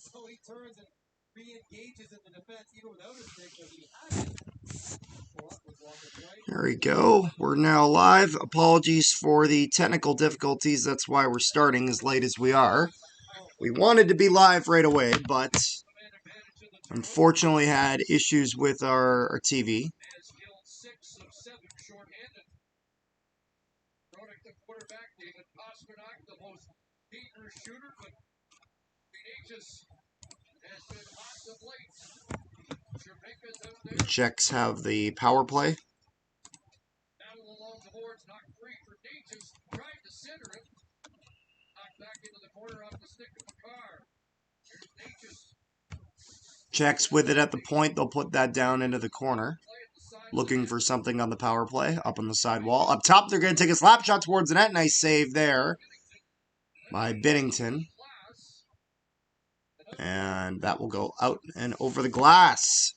So he turns and re-engages in the defense even without his stick, but he had it. There we go. We're now live. Apologies for the technical difficulties. That's why we're starting as late as we are. We wanted to be live right away, but unfortunately had issues with our TV. The Czechs have the power play. Czechs with it at the point. They'll put that down into the corner. Looking for something on the power play. Up on the sidewall. Up top, they're going to take a slap shot towards the net. Nice save there by Binnington. And that will go out and over the glass.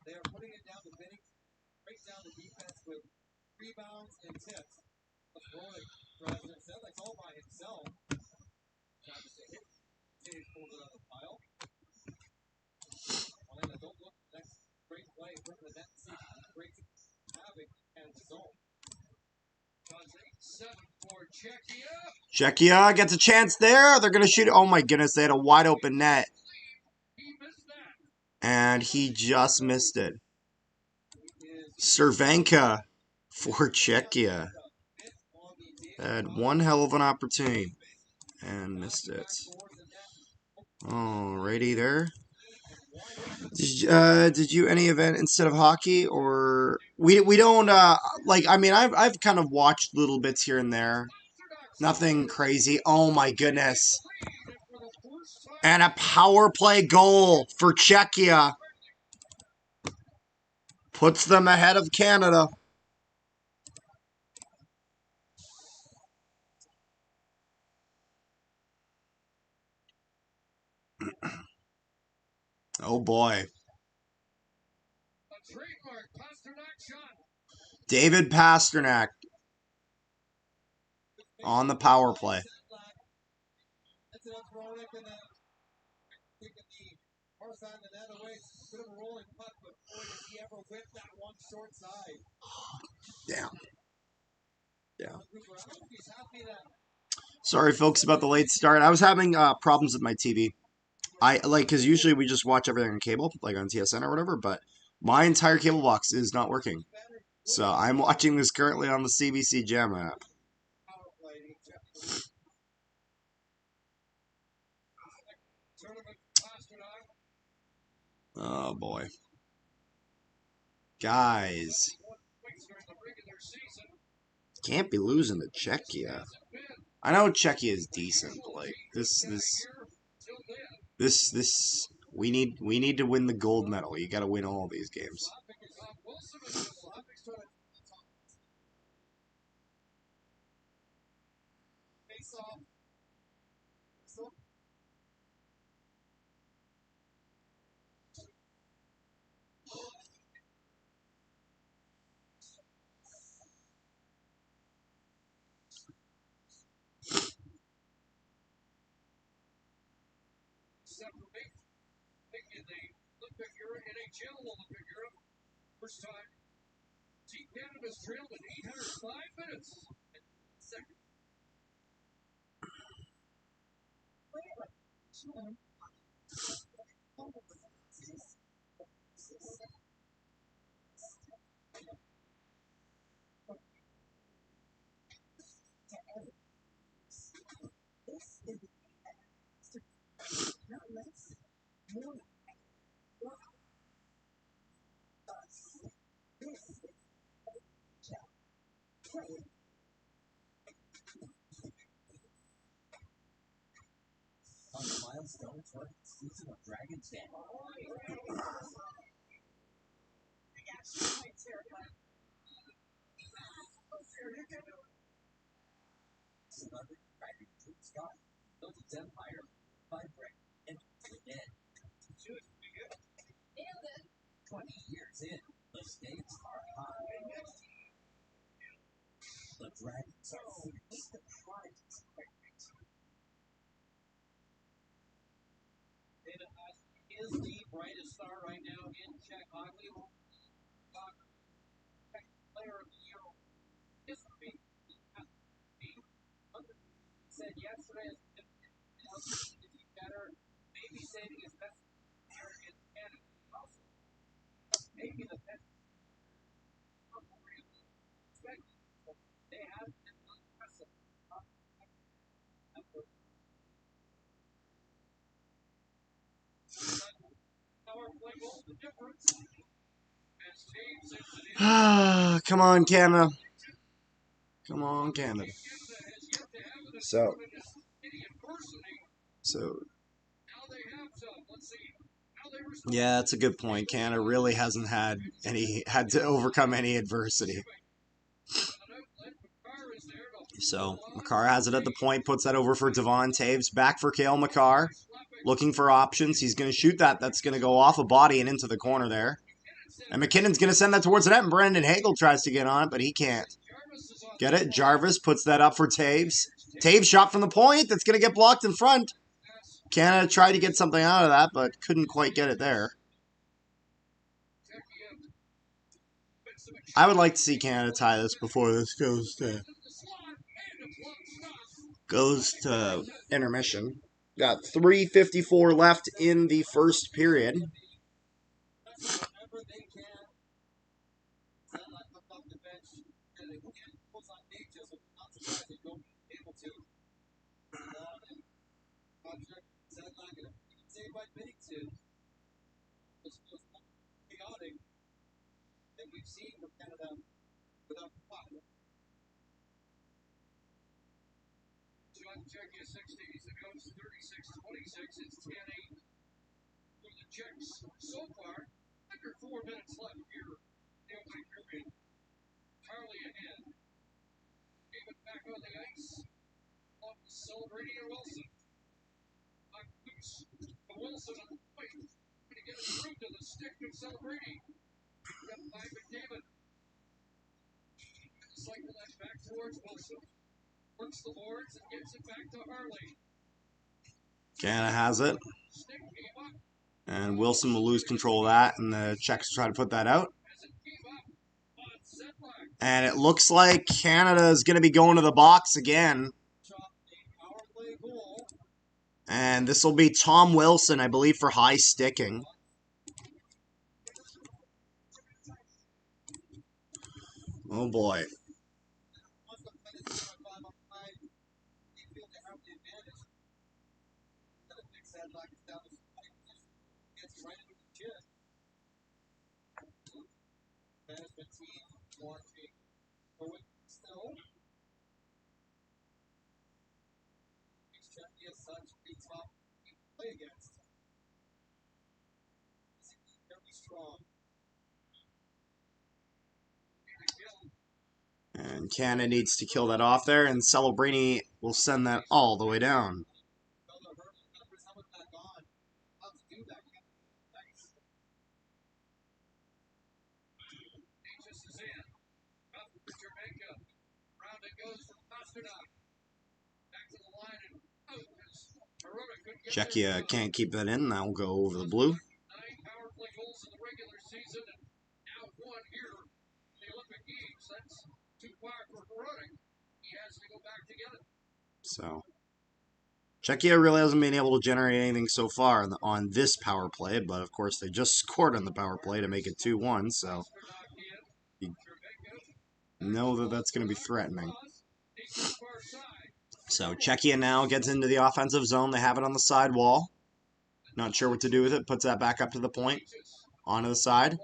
They are putting it down to Binnington, right down the defense with rebounds and tips. Throwing drives it himself, like all by himself. Travis a hit. He pulls it out of the pile. Elena, don't look. Next great play in front of the net. See great havoc and the zone. 8-7 for Czechia. Czechia gets a chance there. They're going to shoot it. Oh my goodness, they had a wide open net. And he just missed it. Cervenka for Czechia. Had one hell of an opportunity and missed it. Alrighty there. Did you any event instead of hockey, or we don't like? I mean, I've kind of watched little bits here and there. Nothing crazy. Oh my goodness! And a power play goal for Czechia. Puts them ahead of Canada. Oh boy. David Pasternak on the power play. Damn. Yeah. Sorry, folks, about the late start. I was having problems with my TV. Because usually we just watch everything on cable, like on TSN or whatever, but my entire cable box is not working. So I'm watching this currently on the CBC Gem app. Oh boy. Guys. Can't be losing to Czechia. I know Czechia is decent, but like this we need to win the gold medal. You gotta win all these games. First time, Team Canada's trailed in 805 minutes. Second. On the milestone 20th season of Dragon's Den. Celebrity writer Drew Scott built its empire by breaking into the dead. 20 years in, the stakes are high. Is the brightest star right now in Czech hockey. Player of the year history. Said yesterday is better, maybe saving his best player in Canada. Maybe the best. They have been impressive. Come on, Canada. Come on, Canada. So yeah, that's a good point. Canada really hasn't had to overcome any adversity. So Makar has it at the point, puts that over for Devon Taves. Back for Cale Makar. Looking for options. He's going to shoot that. That's going to go off a body and into the corner there. And McKinnon's going to send that towards the net, and Brendan Hagel tries to get on it, but he can't. Get it? Jarvis puts that up for Taves. Taves shot from the point. That's going to get blocked in front. Canada tried to get something out of that, but couldn't quite get it there. I would like to see Canada tie this before this goes to intermission. Got 3:54 left in the first period. We've seen from Canada without the puck. Czechia 60s. It goes 36-26. It's 10-8 for the Czechs so far. Under 4 minutes left here in the opening period. Charlie ahead. David back on the ice. Celebrating at Wilson. Puck loose. Wilson on the point. Going to get it through to the stick of celebrating. Got by McDavid. Cycle that back towards Wilson. Works the boards and gets it back to Harley. Canada has it. And Wilson will lose control of that, and the Czechs try to put that out. And it looks like Canada is going to be going to the box again. And this will be Tom Wilson, I believe, for high sticking. Oh boy. And Canada needs to kill that off there, and Celebrini will send that all the way down. Czechia can't keep that in. That will go over the blue. So, Czechia really hasn't been able to generate anything so far on this power play, but of course they just scored on the power play to make it 2-1, so you know that that's going to be threatening. So, Czechia now gets into the offensive zone. They have it on the side wall. Not sure what to do with it. Puts that back up to the point. Onto the side.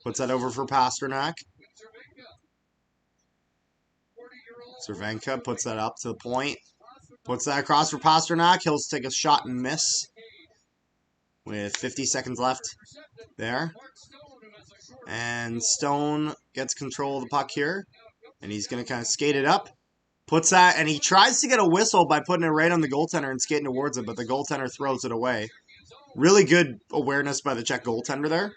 Puts that over for Pasternak. Cervenka puts that up to the point. Puts that across for Pasternak. He'll take a shot and miss. With 50 seconds left there. And Stone gets control of the puck here. And he's going to kind of skate it up. Puts that, and he tries to get a whistle by putting it right on the goaltender and skating towards it, but the goaltender throws it away. Really good awareness by the Czech goaltender there.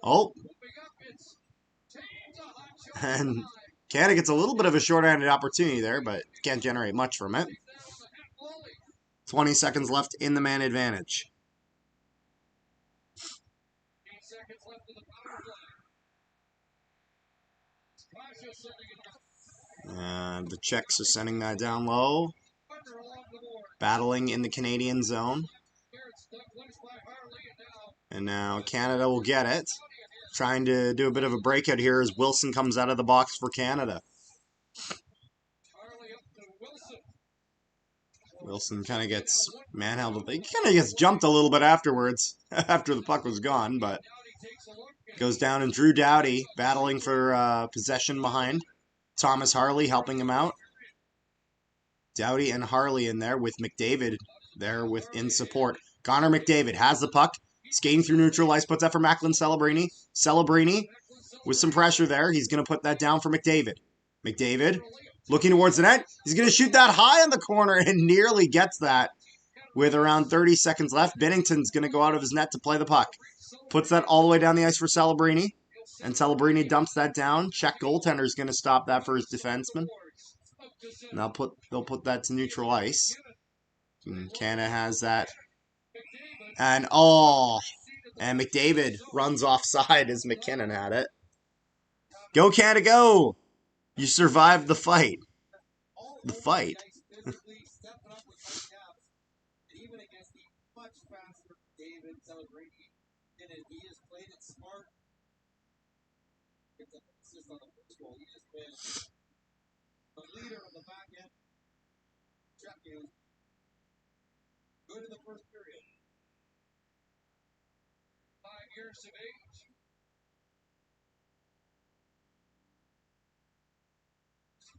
Oh. And Canada gets a little bit of a short-handed opportunity there, but can't generate much from it. 20 seconds left in the man advantage. And the Czechs are sending that down low. Battling in the Canadian zone. And now Canada will get it. Trying to do a bit of a breakout here as Wilson comes out of the box for Canada. Wilson kind of gets manhandled. He kind of gets jumped a little bit afterwards, after the puck was gone, but goes down, and Drew Doughty battling for possession behind. Thomas Harley helping him out. Doughty and Harley in there with McDavid there in support. Connor McDavid has the puck. Skating through neutral ice, puts that for Macklin Celebrini. Celebrini with some pressure there. He's going to put that down for McDavid. McDavid looking towards the net. He's going to shoot that high in the corner and nearly gets that with around 30 seconds left. Binnington's going to go out of his net to play the puck. Puts that all the way down the ice for Celebrini. And Celebrini dumps that down. Czech goaltender's going to stop that for his defenseman. And they'll put that to neutral ice. And Canada has that. And McDavid runs offside as McKinnon had it. Go Canada, go! You survived the fight. The fight. Good in the first period. 5 years of age.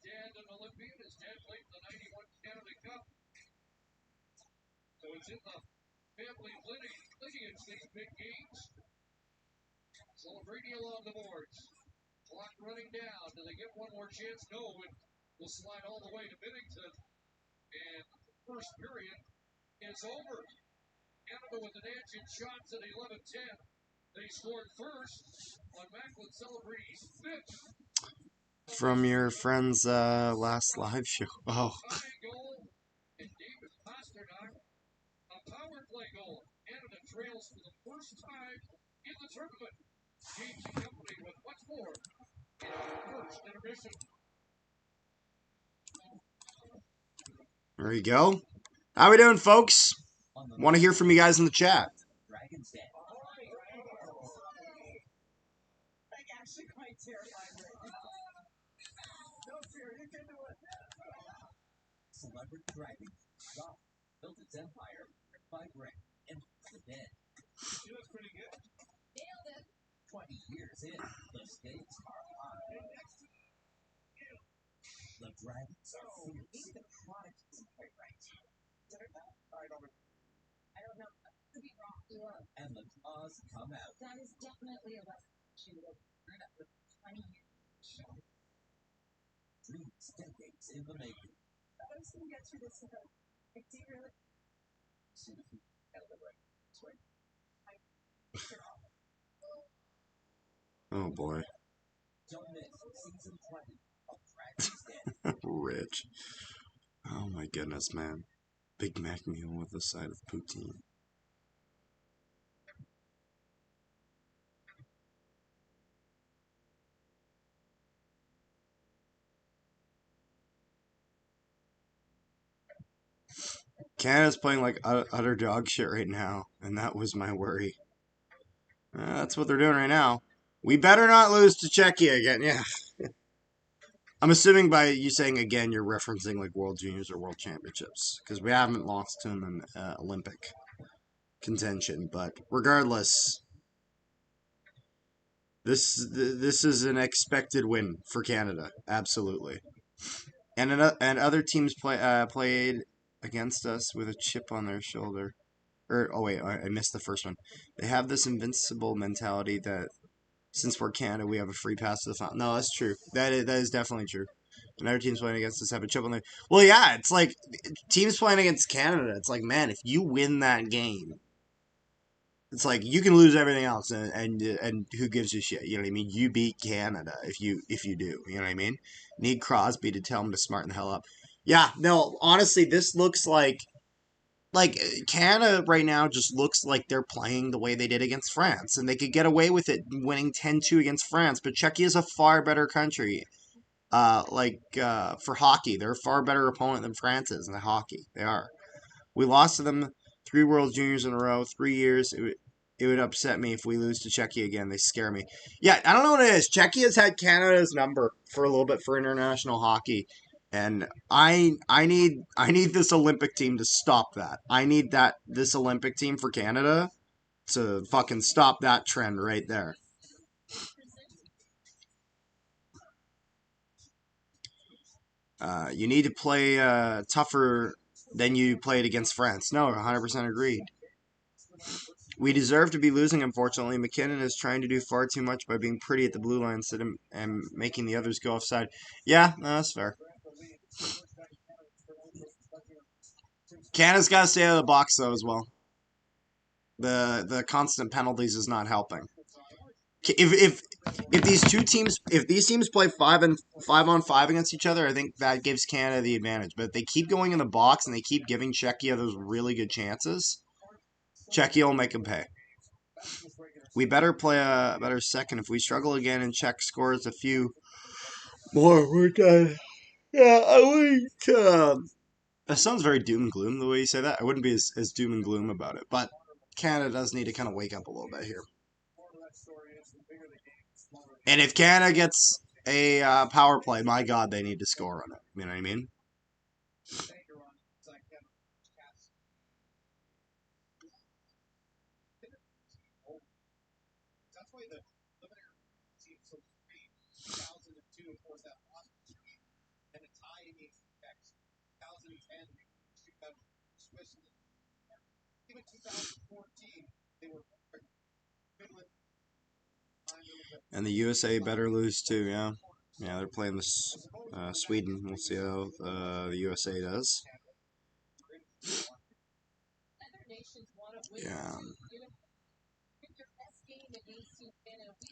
Dad an Olympian. His dad played in the 91 Canada Cup. So it's in the family lineage, these big games. Celebrini along the boards. Clock running down. Do they get one more chance? No. And we'll slide all the way to Binnington. And the first period is over. Canada with an edge in shots at 11-10. They scored first on Macklin Celebrini's fifth. From your friend's last live show. Oh. And David Pasternak, a power play goal. Canada trails for the first time in the tournament. James accompanied with much more in our first intermission. There you go. How we doing, folks? Want to hear from you guys in the chat. Celebrity Dragon built its empire by Greg and the dead. She looks pretty good. Nailed it. 20 years in, the stakes are high. The dragons are fierce. Maybe the product isn't quite right. I don't know. Could be wrong. You are. And the claws come out. That is definitely a lesson she would have learned with 20 years. Dreams decades in the making. I was going to get through this without. Like, do you really? Soon as we out of the right. Swear. Oh boy. Don't miss season 20 of Dragon's Den. Rich. Oh my goodness, man. Big Mac meal with a side of poutine. Canada's playing like utter dog shit right now, and that was my worry. That's what they're doing right now. We better not lose to Czechia again. Yeah. I'm assuming by you saying again, you're referencing like World Juniors or World Championships, because we haven't lost to them in Olympic contention. But regardless, this is an expected win for Canada, absolutely. And other teams played against us with a chip on their shoulder. Oh wait, I missed the first one. They have this invincible mentality that since we're Canada, we have a free pass to the final. No, that's true. That is definitely true. And other teams playing against us have a chip on their... Well, yeah, it's like teams playing against Canada. It's like, man, if you win that game, It's like you can lose everything else, and who gives a shit? You know what I mean? You beat Canada if you do. You know what I mean? Need Crosby to tell him to smarten the hell up. Yeah, no, honestly, this looks like Canada right now just looks like they're playing the way they did against France, and they could get away with it winning 10-2 against France. But Czechia is a far better country. For hockey, they're a far better opponent than France is in the hockey. They are. We lost to them 3 World Juniors in a row, 3 years. It would upset me if we lose to Czechia again. They scare me. Yeah, I don't know what it is. Czechia's had Canada's number for a little bit for international hockey, and I need this Olympic team to stop that. I need this Olympic team for Canada to fucking stop that trend right there. You need to play tougher than you played against France. No, 100% agreed. We deserve to be losing, unfortunately. McKinnon is trying to do far too much by being pretty at the blue line instead of and making the others go offside. Yeah, no, that's fair. Canada's got to stay out of the box, though, as well. The constant penalties is not helping. If these teams play 5-on-5 against each other, I think that gives Canada the advantage. But if they keep going in the box and they keep giving Czechia those really good chances, Czechia will make them pay. We better play a better second. If we struggle again and Czech scores a few more, we're done. Yeah, I wouldn't. That sounds very doom and gloom the way you say that. I wouldn't be as doom and gloom about it, but Canada does need to kind of wake up a little bit here. And if Canada gets a power play, my God, they need to score on it. You know what I mean? Even 2014, they were and the USA better lose too, yeah. Yeah, they're playing this Sweden. We'll see how the USA does. Yeah.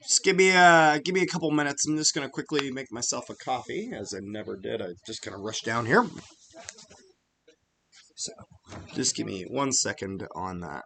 Just give me a couple minutes. I'm just gonna quickly make myself a coffee, as I never did. I just kind of rushed down here. So, just give me 1 second on that.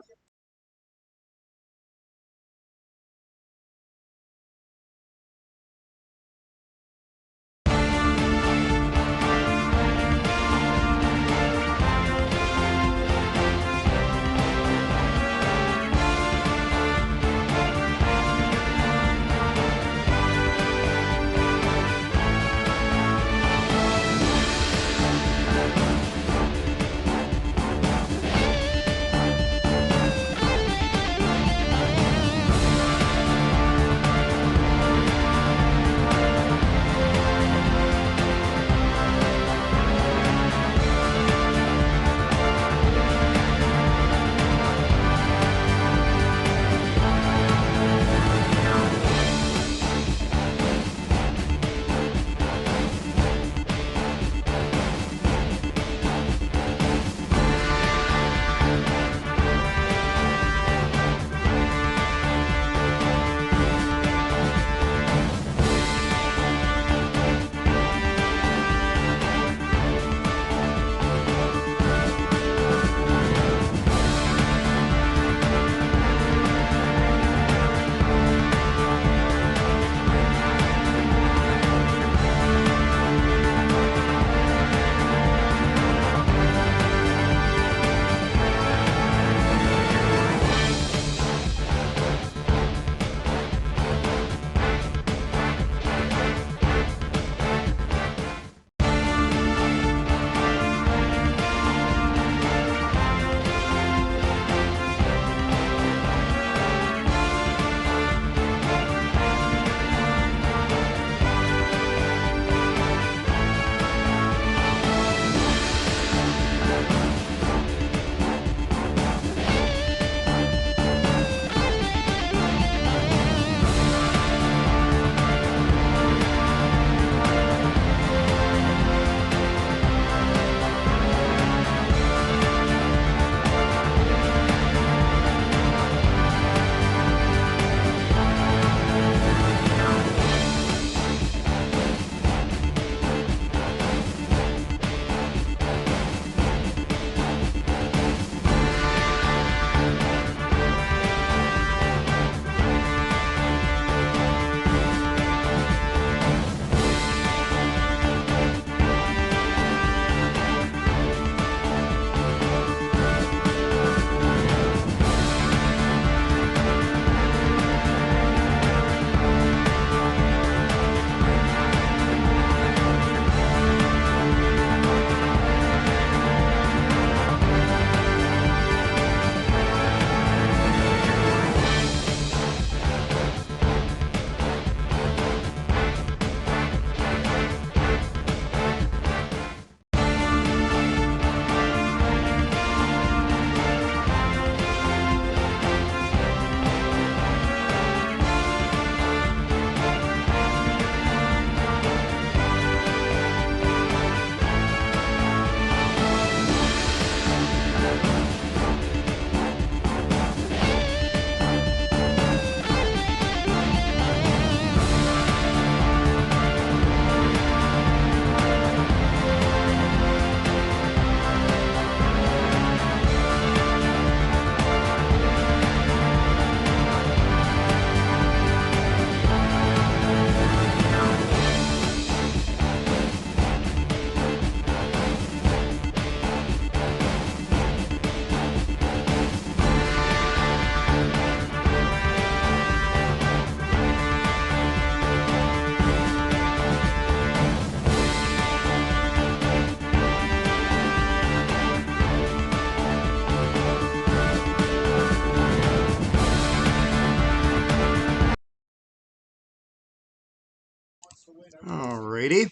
Alrighty.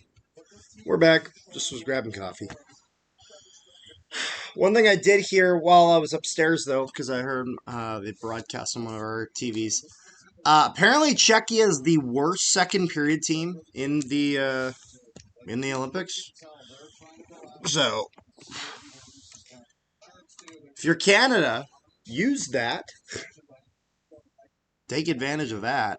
We're back. Just was grabbing coffee. One thing I did hear while I was upstairs, though, because I heard it broadcast on one of our TVs. Apparently, Czechia is the worst second period team in the Olympics. So, if you're Canada, use that. Take advantage of that.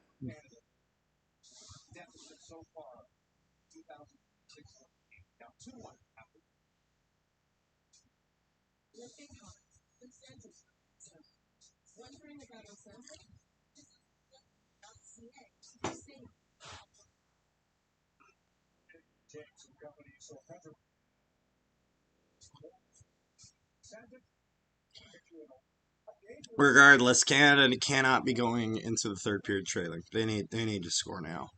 Regardless, Canada cannot be going into the third period trailing. They need to score now.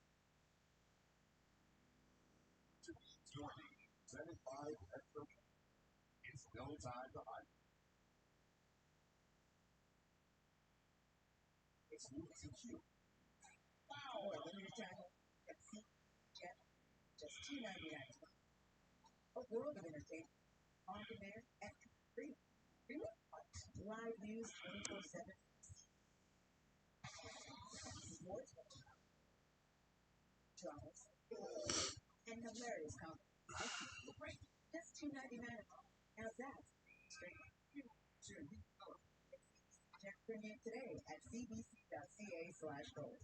Just $2.99. A world of entertainment on demand and free. Live news 24/7. Sports, dramas, and hilarious comedy. Just $2.99. How's that? Check premium today at cbc.ca/gold.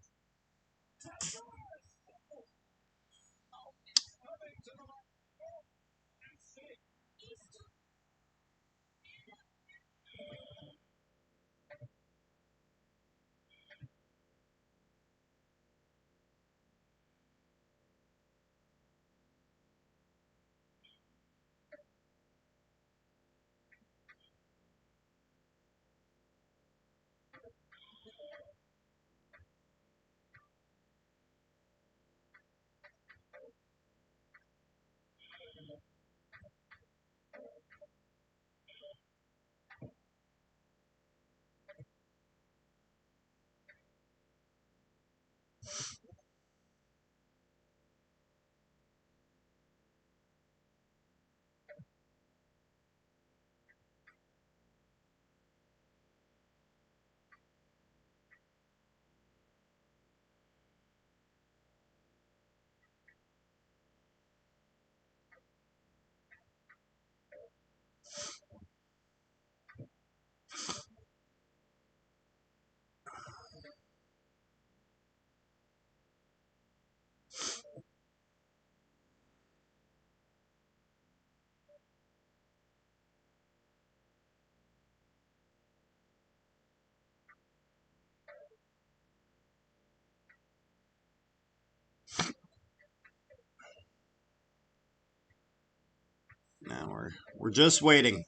Now we're just waiting.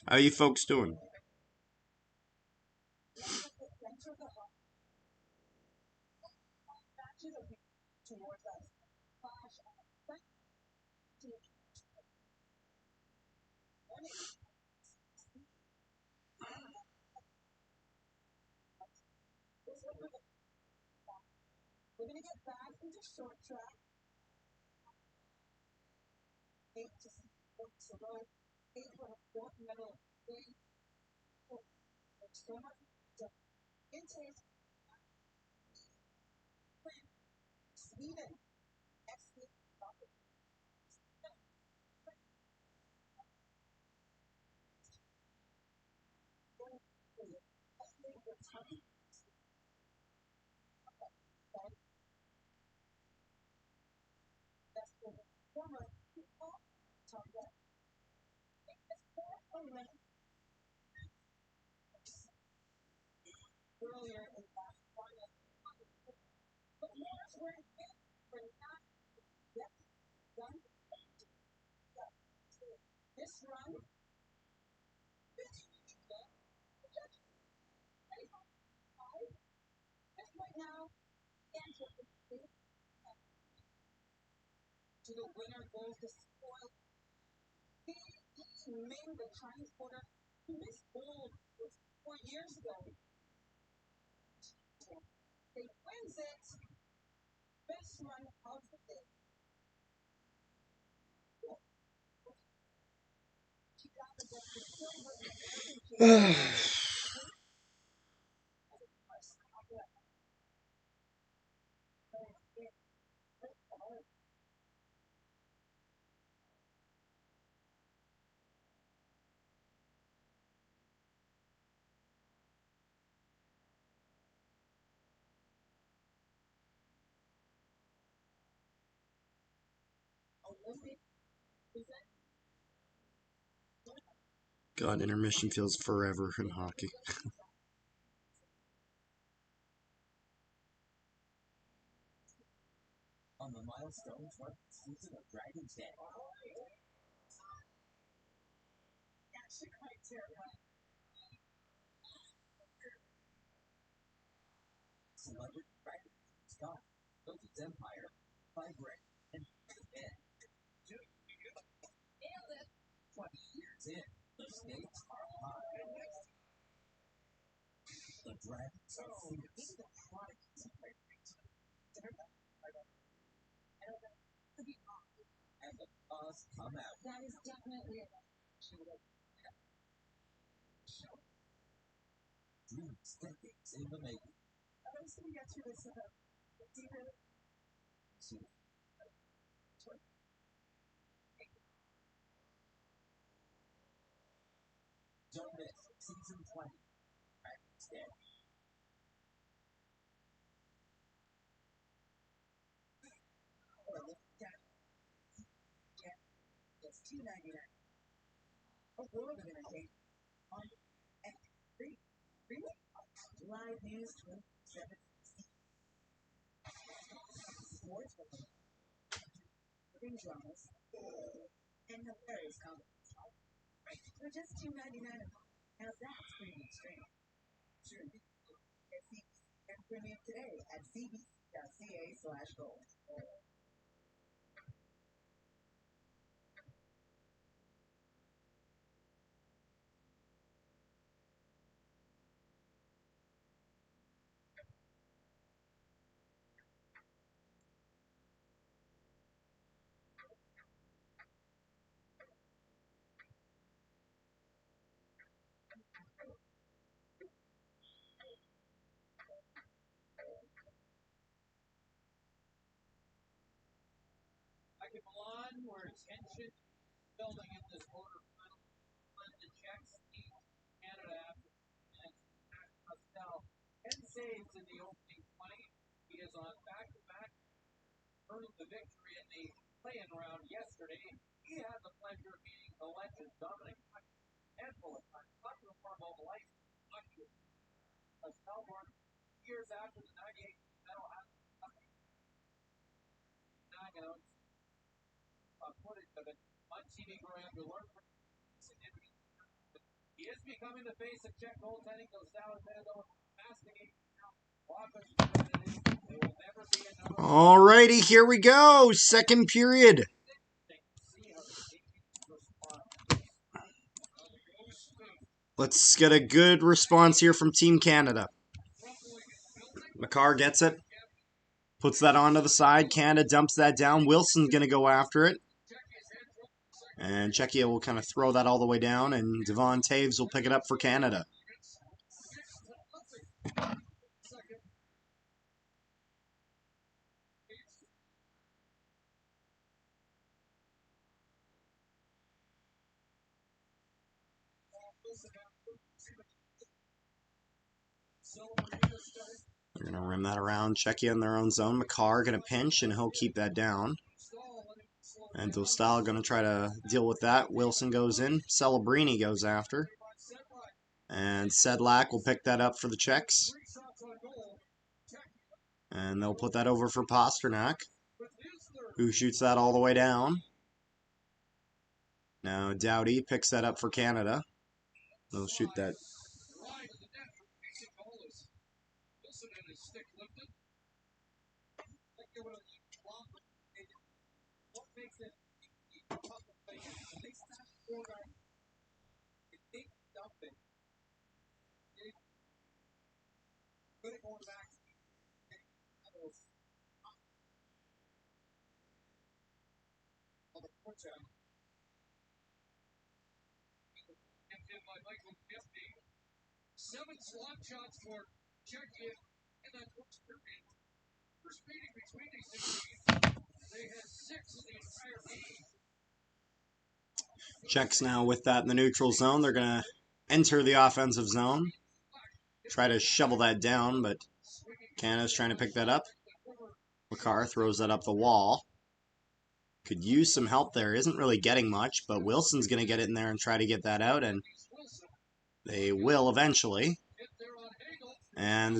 How you folks doing? We're going to get back into short track. 8 to 6 points a row. 8 for the fourth medal. 3 for so much. In today's Sweden. Excellent. Former earlier in that final, but Morris were not yet done. This run, right now, to the winner goes the spoil. He made the Chinese quarter. He missed gold 4 years ago. They wins it. Best run of the day. She got the best of silver and God, intermission feels forever in hockey. On the milestone 12th season of Dragon's Den. actually quite terrifying. Celebrity Dragon Scott built its empire by brick and again. 20 years in, the stakes are high. The dragons are fierce. The prodigies are and the claws come out. That is definitely a Dreams decades in the making. I was going to get through this deeper. Don't miss season 20. Dragon's Den. It's $2.99. A world of entertainment on and free. Live news 27. Sports living dramas and hilarious comedy. For just $2.99. Now that's pretty extreme. Sure. And premium today at cbc.ca/gold. Back in Milan, where tension building in this quarterfinal. The Czechs beat Canada after and Pascal 10 saves in the opening 20. He is on back-to-back, earning the victory in the play-in round yesterday. He had the pleasure of meeting the legend Dominic handful of times. Not to perform all the life. Pascal won years after the 98 medal had knockouts. Footage of it on TV growing up to learn from significant. He is becoming the face of Czech goaltending. Those Dallas Mandel masking There will never be another. Alrighty, here we go. Second period. Let's get a good response here from Team Canada. McCarr gets it. Puts that onto the side. Canada dumps that down. Wilson's going to go after it. And Czechia will kind of throw that all the way down. And Devon Taves will pick it up for Canada. They're going to rim that around. Czechia in their own zone. McCarr going to pinch, and he'll keep that down. And Dostal going to try to deal with that. Wilson goes in. Celebrini goes after. And Sedlak will pick that up for the Czechs. And they'll put that over for Pasternak, who shoots that all the way down. Now Doughty picks that up for Canada. They'll shoot that. by Michael 50. 7 slot shots for Czechia in that first period. First meeting between these two teams, they had 6 in the entire game. Czechs now with that in the neutral zone. They're going to enter the offensive zone. Try to shovel that down, but Canada's trying to pick that up. Makar throws that up the wall. Could use some help there. Isn't really getting much, but Wilson's going to get it in there and try to get that out, and they will eventually. And I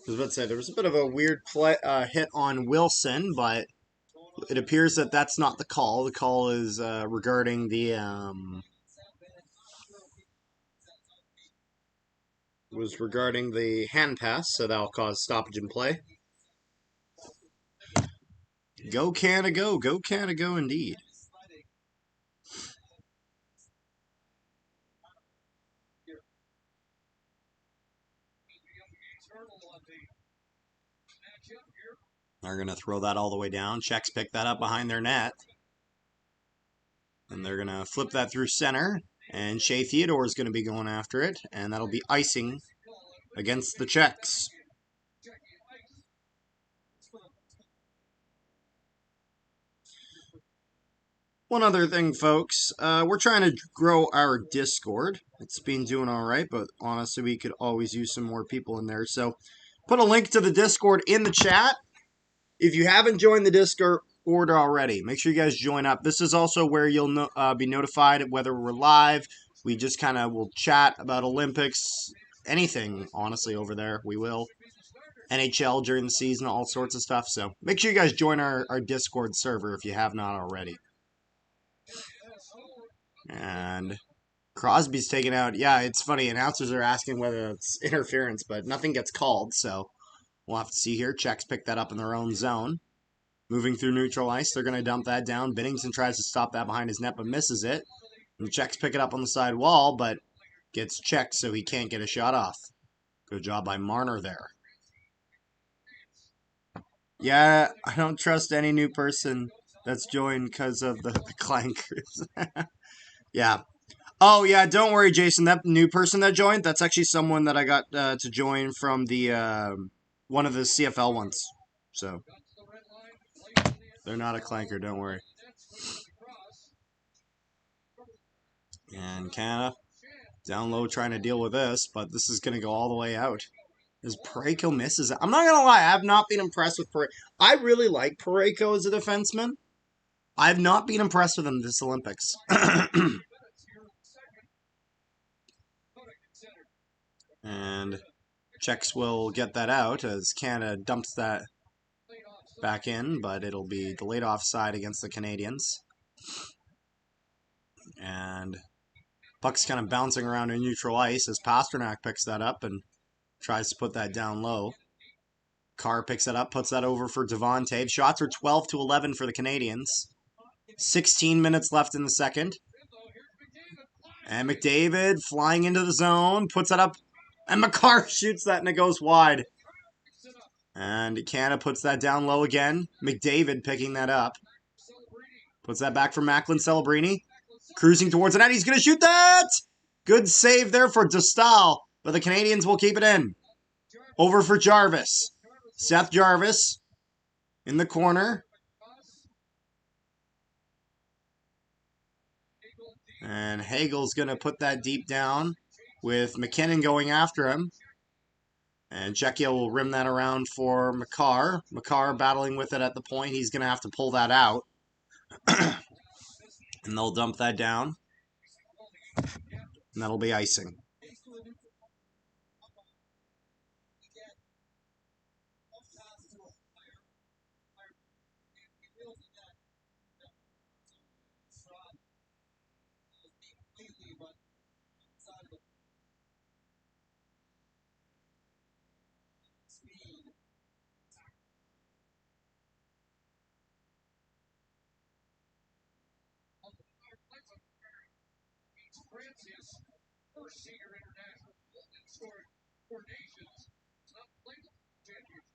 was about to say, there was a bit of a weird hit on Wilson, but it appears that that's not the call. The call is regarding the hand pass, so that'll cause stoppage in play. Go Canada, go! Go Canada, go indeed. They're going to throw that all the way down. Czechs pick that up behind their net. And they're going to flip that through center. And Shea Theodore is going to be going after it. And that'll be icing against the Czechs. One other thing, folks. We're trying to grow our Discord. It's been doing all right, but honestly, we could always use some more people in there. So put a link to the Discord in the chat. If you haven't joined the Discord already, make sure you guys join up. This is also where you'll be notified whether we're live. We just kind of will chat about Olympics, anything, honestly, over there. We will. NHL during the season, all sorts of stuff. So make sure you guys join our Discord server if you have not already. And Crosby's taken out. Yeah, it's funny. Announcers are asking whether it's interference, but nothing gets called, so we'll have to see here. Czechs pick that up in their own zone. Moving through neutral ice, they're going to dump that down. Binnington tries to stop that behind his net, but misses it. And the Czechs pick it up on the side wall, but gets checked so he can't get a shot off. Good job by Marner there. Yeah, I don't trust any new person that's joined because of the clankers. Yeah. Oh, yeah, don't worry, Jason. That new person that joined, that's actually someone that I got to join from the one of the CFL ones. So, they're not a clanker, don't worry. And Canada, down low trying to deal with this, but this is going to go all the way out. As Parayko misses it. I'm not going to lie, I have not been impressed with Parayko. I really like Parayko as a defenseman. I have not been impressed with him this Olympics. And Czechs will get that out as Canada dumps that back in, but it'll be delayed offside against the Canadians. And puck's kind of bouncing around in neutral ice as Pasternak picks that up and tries to put that down low. Carr picks it up, puts that over for Devontae. Shots are 12-11 for the Canadians. 16 minutes left in the second. And McDavid flying into the zone, puts it up, and Makar shoots that and it goes wide. And Canada puts that down low again. McDavid picking that up. Puts that back for Macklin Celebrini. Cruising towards the net. He's going to shoot that! Good save there for Dostal. But the Canadians will keep it in. Over for Jarvis. Seth Jarvis in the corner. And Hagel's going to put that deep down with McKinnon going after him. And Czechia will rim that around for Makar. Makar battling with it at the point. He's going to have to pull that out. And they'll dump that down. And that'll be icing. France's first senior international and scored 4 nations. Not played championship.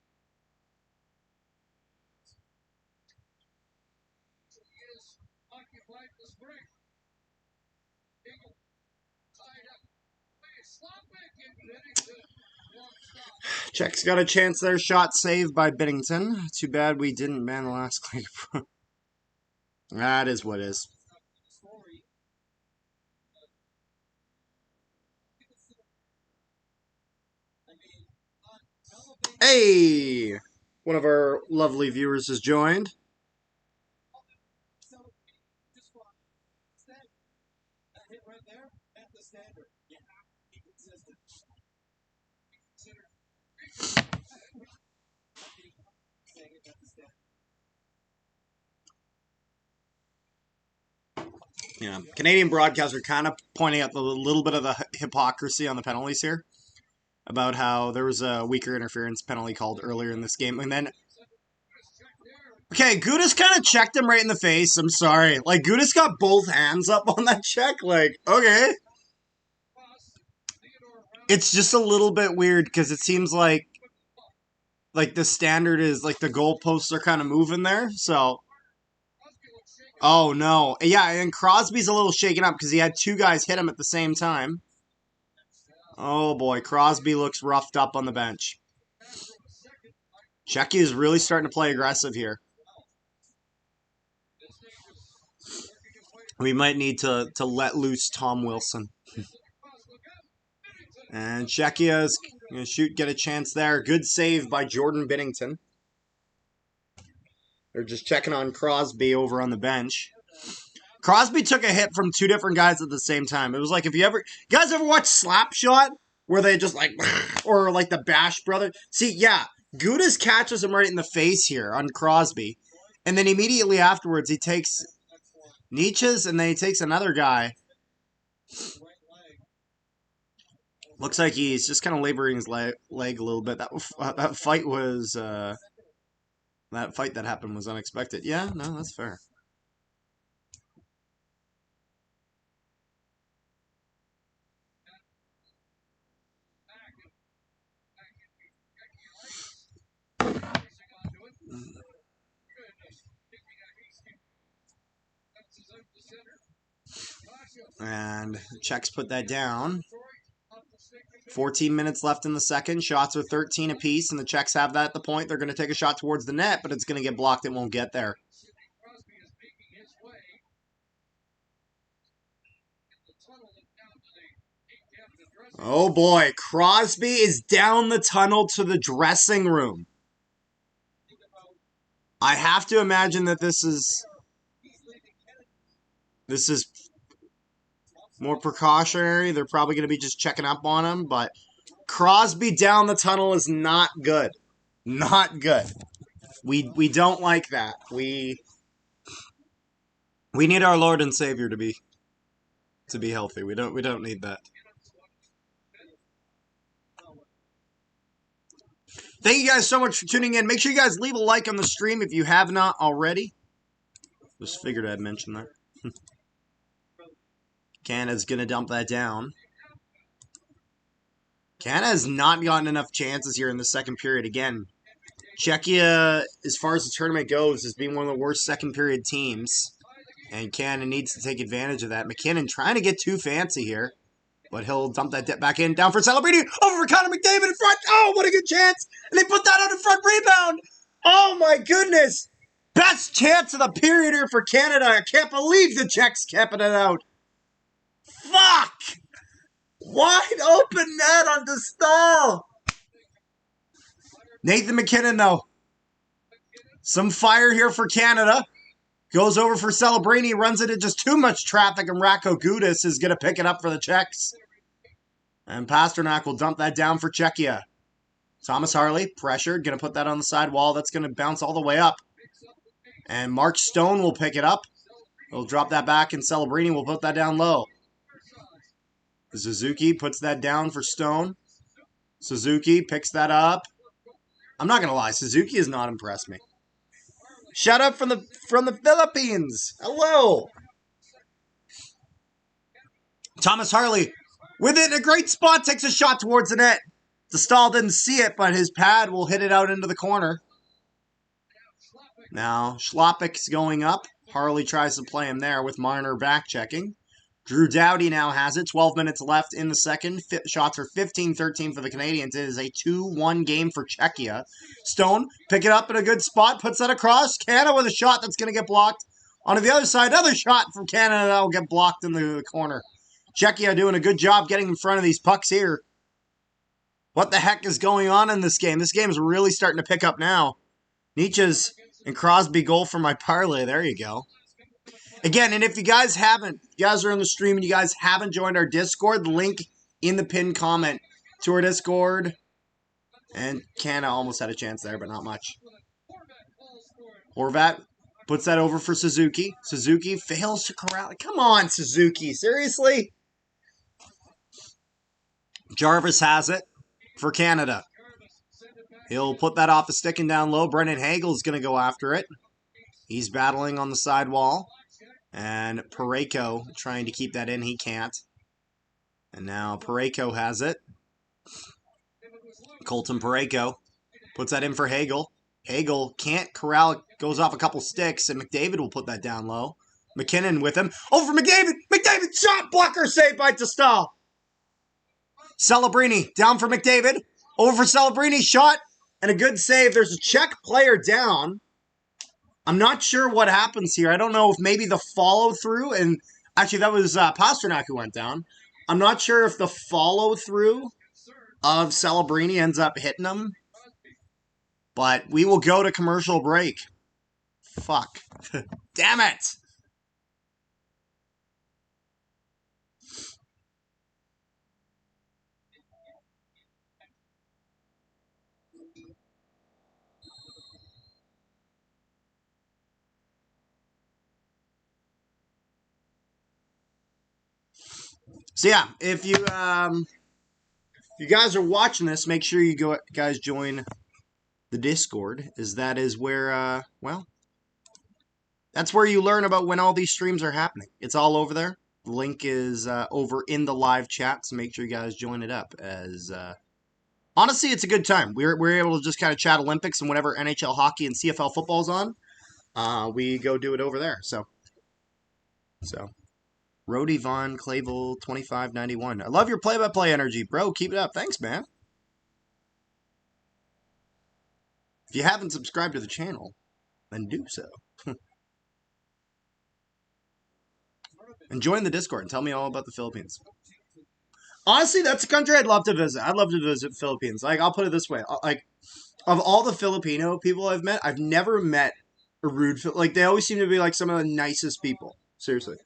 Czech's got a chance there. Shot saved by Biddington. Too bad we didn't ban the last click. That is what is. Hey! One of our lovely viewers has joined. Yeah, Canadian broadcasters are kind of pointing out a little bit of the hypocrisy on the penalties here. About how there was a weaker interference penalty called earlier in this game. And then... Okay, Gudis kind of checked him right in the face. I'm sorry. Like, Gudis got both hands up on that check. Like, okay. It's just a little bit weird because it seems like the standard is, like, the goalposts are kind of moving there. So... Oh, no. Yeah, and Crosby's a little shaken up because he had two guys hit him at the same time. Oh, boy. Crosby looks roughed up on the bench. Czechia is really starting to play aggressive here. We might need to let loose Tom Wilson. And Czechia is going to get a chance there. Good save by Jordan Biddington. They're just checking on Crosby over on the bench. Crosby took a hit from two different guys at the same time. It was like, if you guys ever watch Slapshot? Where they just like, or like the Bash brother. See, yeah, Gudis catches him right in the face here on Crosby. And then immediately afterwards, he takes Nietzsche's and then he takes another guy. Looks like he's just kind of laboring his leg a little bit. That fight was... that fight that happened was unexpected. Yeah, no, that's fair. And Czechs put that down. 14 minutes left in the second. Shots are 13 apiece, and the Czechs have that at the point. They're going to take a shot towards the net, but it's going to get blocked. It won't get there. Oh boy, Crosby is down the tunnel to the dressing room. I have to imagine that this is more precautionary. They're probably going to be just checking up on him, but Crosby down the tunnel is not good. Not good. We don't like that. We need our Lord and Savior to be healthy. We don't need that. Thank you guys so much for tuning in. Make sure you guys leave a like on the stream if you have not already. Just figured I'd mention that. Canada's going to dump that down. Canada has not gotten enough chances here in the second period. Again, Czechia, as far as the tournament goes, has been one of the worst second period teams. And Canada needs to take advantage of that. McKinnon trying to get too fancy here. But he'll dump that back in. Down for Celebrini. Over for Connor McDavid in front. Oh, what a good chance. And they put that on in front rebound. Oh, my goodness. Best chance of the period here for Canada. I can't believe the Czechs kept it out. Fuck. Wide open net on the stall. Nathan McKinnon, though. Some fire here for Canada. Goes over for Celebrini. Runs into just too much traffic. And Ratko Gudas is going to pick it up for the Czechs. And Pasternak will dump that down for Czechia. Thomas Harley, pressured. Going to put that on the side wall. That's going to bounce all the way up. And Mark Stone will pick it up. He'll drop that back. And Celebrini will put that down low. Suzuki puts that down for Stone. Suzuki picks that up. I'm not going to lie. Suzuki has not impressed me. Shout out from the Philippines. Hello. Thomas Harley, within a great spot, takes a shot towards the net. The stall didn't see it, but his pad will hit it out into the corner. Now, Schlopik's going up. Harley tries to play him there with Marner back checking. Drew Doughty now has it. 12 minutes left in the second. Shots are 15-13 for the Canadians. It is a 2-1 game for Czechia. Stone, pick it up in a good spot. Puts that across. Canada with a shot that's going to get blocked. On the other side, another shot from Canada that will get blocked in the corner. Czechia doing a good job getting in front of these pucks here. What the heck is going on in this game? This game is really starting to pick up now. Nietzsche's and Crosby goal for my parlay. There you go. Again, and if you guys haven't, you guys are in the stream and you guys haven't joined our Discord, the link in the pinned comment to our Discord. And Canada almost had a chance there, but not much. Horvat puts that over for Suzuki. Suzuki fails to corral. Come on, Suzuki. Seriously? Jarvis has it for Canada. He'll put that off the stick and down low. Brendan Hagel's going to go after it. He's battling on the sidewall. And Parayko trying to keep that in. He can't. And now Parayko has it. Colton Parayko puts that in for Hagel. Hagel can't corral it. Goes off a couple sticks. And McDavid will put that down low. McKinnon with him. Over McDavid. McDavid shot. Blocker saved by Testal. Celebrini down for McDavid. Over for Celebrini. Shot. And a good save. There's a Czech player down. I'm not sure what happens here. I don't know if maybe the follow-through, and actually that was Pasternak who went down. I'm not sure if the follow-through of Celebrini ends up hitting him. But we will go to commercial break. Fuck. Damn it! So yeah, if you guys are watching this, make sure you guys join the Discord, as that is where well, that's where you learn about when all these streams are happening. It's all over there. The link is over in the live chat, so make sure you guys join it up. As honestly, it's a good time. We're able to just kind of chat Olympics and whatever NHL hockey and CFL football's on. We go do it over there. So. Rody Von Clavel 2591. I love your play-by-play energy, bro. Keep it up. Thanks, man. If you haven't subscribed to the channel, then do so. And join the Discord and tell me all about the Philippines. Honestly, that's a country I'd love to visit. I'd love to visit the Philippines. Like, I'll put it this way. Like, of all the Filipino people I've met, I've never met a rude... Like, they always seem to be, like, some of the nicest people. Seriously.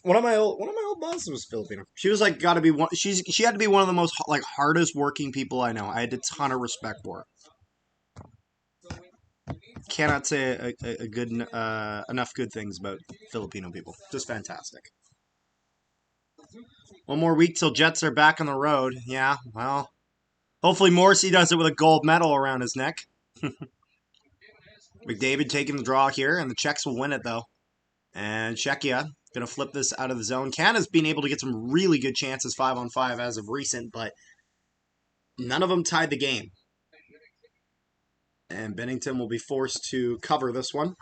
One of my old bosses was Filipino. She was like got to be one. She had to be one of the most like hardest working people I know. I had a ton of respect for her. Cannot say a good enough good things about Filipino people. Just fantastic. One more week till Jets are back on the road. Yeah, well, hopefully Morrissey does it with a gold medal around his neck. McDavid taking the draw here, and the Czechs will win it though. And Czechia going to flip this out of the zone. Canada's been able to get some really good chances 5-on-5 as of recent, but none of them tied the game. And Bennington will be forced to cover this one.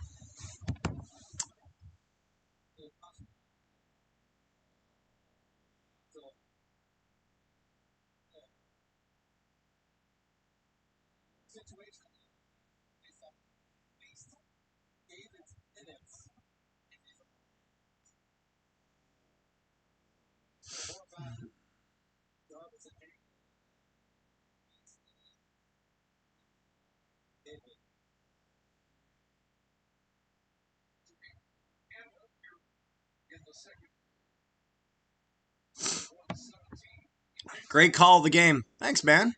Great call of the game. Thanks, man.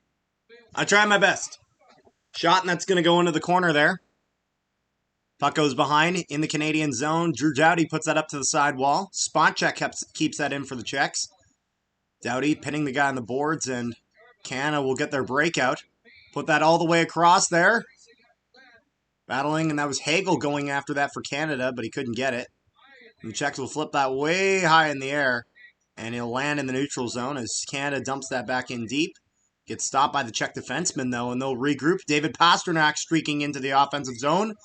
I tried my best. Shot, and that's going to go into the corner there. Puck goes behind in the Canadian zone. Drew Doughty puts that up to the side wall. Spacek keeps that in for the Czechs. Doughty pinning the guy on the boards, and Canada will get their breakout. Put that all the way across there. Battling, and that was Hagel going after that for Canada, but he couldn't get it. And the Czechs will flip that way high in the air, and he'll land in the neutral zone as Canada dumps that back in deep. Gets stopped by the Czech defenseman, though, and they'll regroup. David Pasternak streaking into the offensive zone.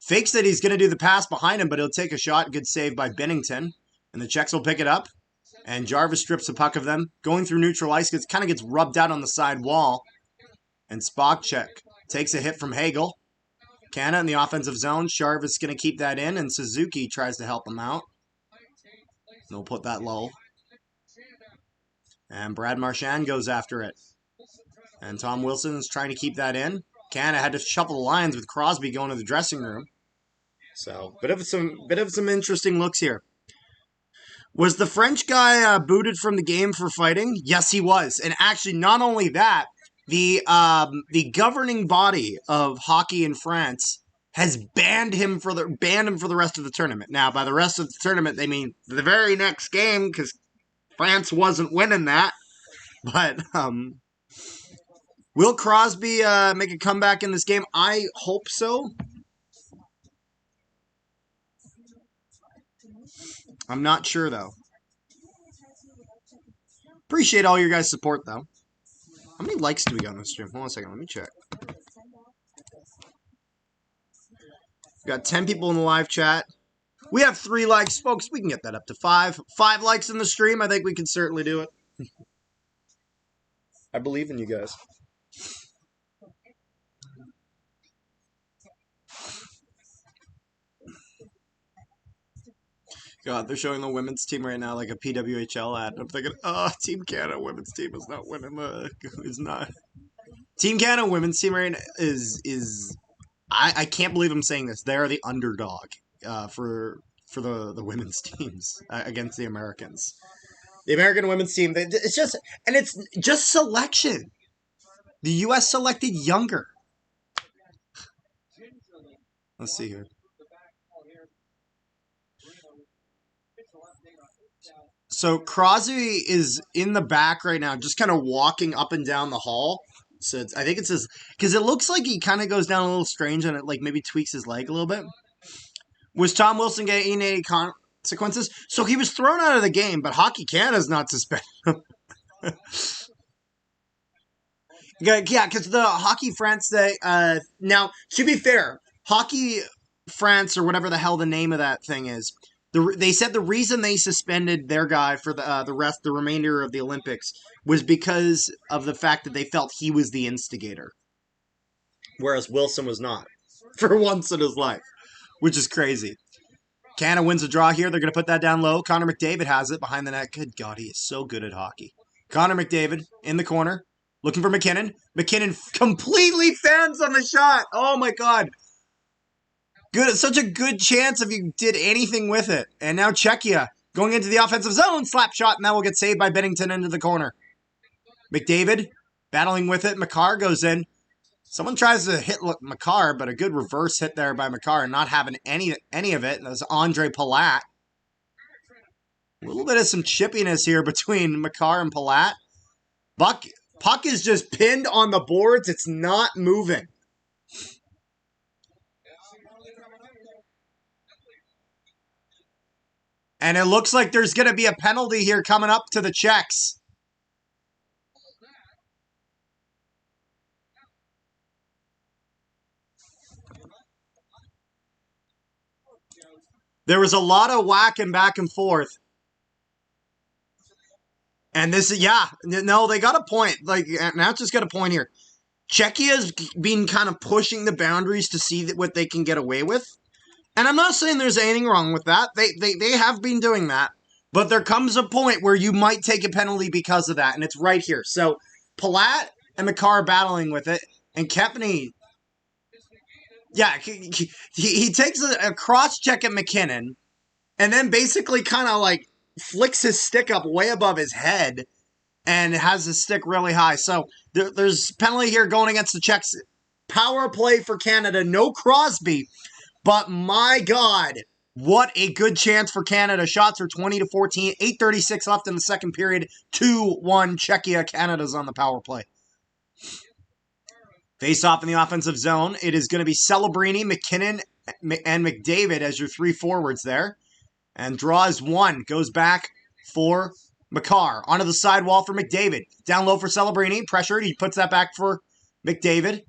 Fakes that he's going to do the pass behind him, but he'll take a shot. Good save by Binnington. And the Czechs will pick it up. And Jarvis strips the puck of them. Going through neutral ice, kind of gets rubbed out on the side wall. And Spokchek takes a hit from Hagel. Canada in the offensive zone. Jarvis is going to keep that in, and Suzuki tries to help him out. They'll put that low. And Brad Marchand goes after it. And Tom Wilson is trying to keep that in. Canada had to shuffle the lines with Crosby going to the dressing room. So, bit of some interesting looks here. Was the French guy booted from the game for fighting? Yes, he was. And actually, not only that, the governing body of hockey in France has banned him for the rest of the tournament. Now, by the rest of the tournament, they mean the very next game, because France wasn't winning that. But will Crosby make a comeback in this game? I hope so. I'm not sure, though. Appreciate all your guys' support, though. How many likes do we got on this stream? Hold on a second. Let me check. We got 10 people in the live chat. We have 3 likes. Folks, we can get that up to 5. 5 likes in the stream. I think we can certainly do it. I believe in you guys. God, they're showing the women's team right now like a PWHL ad. I'm thinking, oh, Team Canada women's team is not winning is not. Team Canada women's team right now is I can't believe I'm saying this. They're the underdog for the women's teams against the Americans. The American women's team, it's just selection. The U.S. selected younger. Let's see here. So Crosby is in the back right now, just kind of walking up and down the hall. So I think it says, because it looks like he kind of goes down a little strange and it like maybe tweaks his leg a little bit. Was Tom Wilson getting any consequences? So he was thrown out of the game, but Hockey Canada's not suspended. Yeah, because the Hockey France, now, to be fair, Hockey France, or whatever the hell the name of that thing is, they said the reason they suspended their guy for the remainder of the Olympics was because of the fact that they felt he was the instigator. Whereas Wilson was not, for once in his life, which is crazy. Canada wins a draw here. They're going to put that down low. Connor McDavid has it behind the net. Good God, he is so good at hockey. Connor McDavid in the corner, looking for McKinnon. McKinnon completely fans on the shot. Oh my God. Good, such a good chance if you did anything with it. And now Czechia going into the offensive zone, slap shot, and that will get saved by Binnington into the corner. McDavid battling with it. Makar goes in. Someone tries to hit Makar, but a good reverse hit there by Makar, not having any of it. And that's Andre Palat. A little bit of some chippiness here between Makar and Palat. Puck is just pinned on the boards. It's not moving. And it looks like there's going to be a penalty here coming up to the Czechs. There was a lot of whacking back and forth. And this is, yeah, no, they got a point. Like, now just got a point here. Czechia's been kind of pushing the boundaries to see what they can get away with. And I'm not saying there's anything wrong with that. They have been doing that. But there comes a point where you might take a penalty because of that. And it's right here. So, Palat and Makar battling with it. And Kepney, yeah, he takes a cross-check at McKinnon. And then basically kind of like flicks his stick up way above his head. And has his stick really high. So, there's penalty here going against the Czechs. Power play for Canada. No Crosby. But my God, what a good chance for Canada. Shots are 20-14, 8:36 left in the second period. 2-1 Czechia. Canada's on the power play. Face off in the offensive zone. It is going to be Celebrini, McKinnon, and McDavid as your 3 forwards there. And draw is 1. Goes back for Makar onto the sidewall for McDavid. Down low for Celebrini. Pressured. He puts that back for McDavid.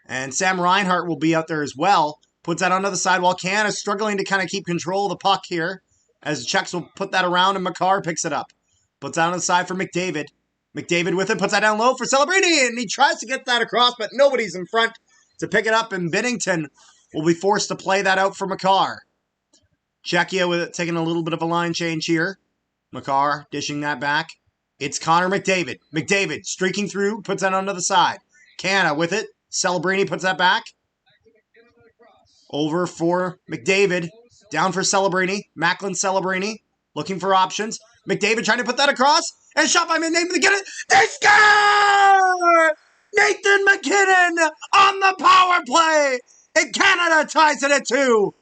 And Sam Reinhart will be out there as well. Puts that onto the sidewall. Canada struggling to kind of keep control of the puck here. As the Czechs will put that around and Makar picks it up. Puts that on the side for McDavid. McDavid with it. Puts that down low for Celebrini. And he tries to get that across, but nobody's in front to pick it up. And Binnington will be forced to play that out for Makar. Czechia with it, taking a little bit of a line change here. Makar dishing that back. It's Connor McDavid. McDavid streaking through. Puts that onto the side. Canada with it. Celebrini puts that back. Over for McDavid. Down for Celebrini. Macklin Celebrini. Looking for options. McDavid trying to put that across. And shot by McDavid to get it. They score! Nathan McKinnon on the power play. And Canada ties it at 2.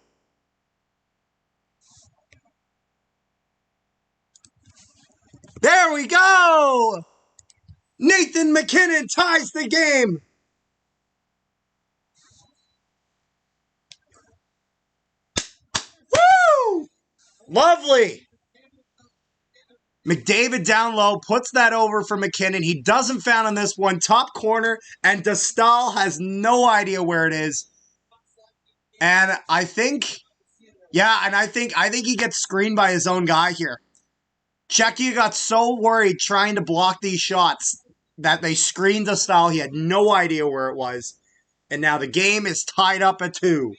There we go! Nathan McKinnon ties the game. Woo! Lovely. McDavid down low, puts that over for McKinnon. He doesn't foul on this one. Top corner, and DeStahl has no idea where it is. And I think, I think he gets screened by his own guy here. Czechia got so worried trying to block these shots that they screened DeStahl. He had no idea where it was. And now the game is tied up at 2.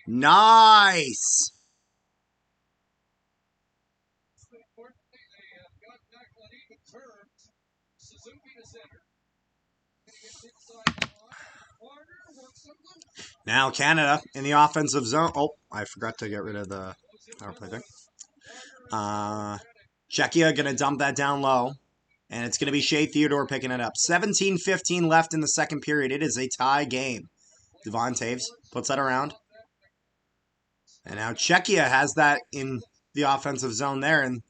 Nice. Now Canada in the offensive zone. Oh, I forgot to get rid of the power play thing. Czechia going to dump that down low. And it's going to be Shea Theodore picking it up. 17-15 left in the second period. It is a tie game. Devon Taves puts that around. And now Czechia has that in the offensive zone there. And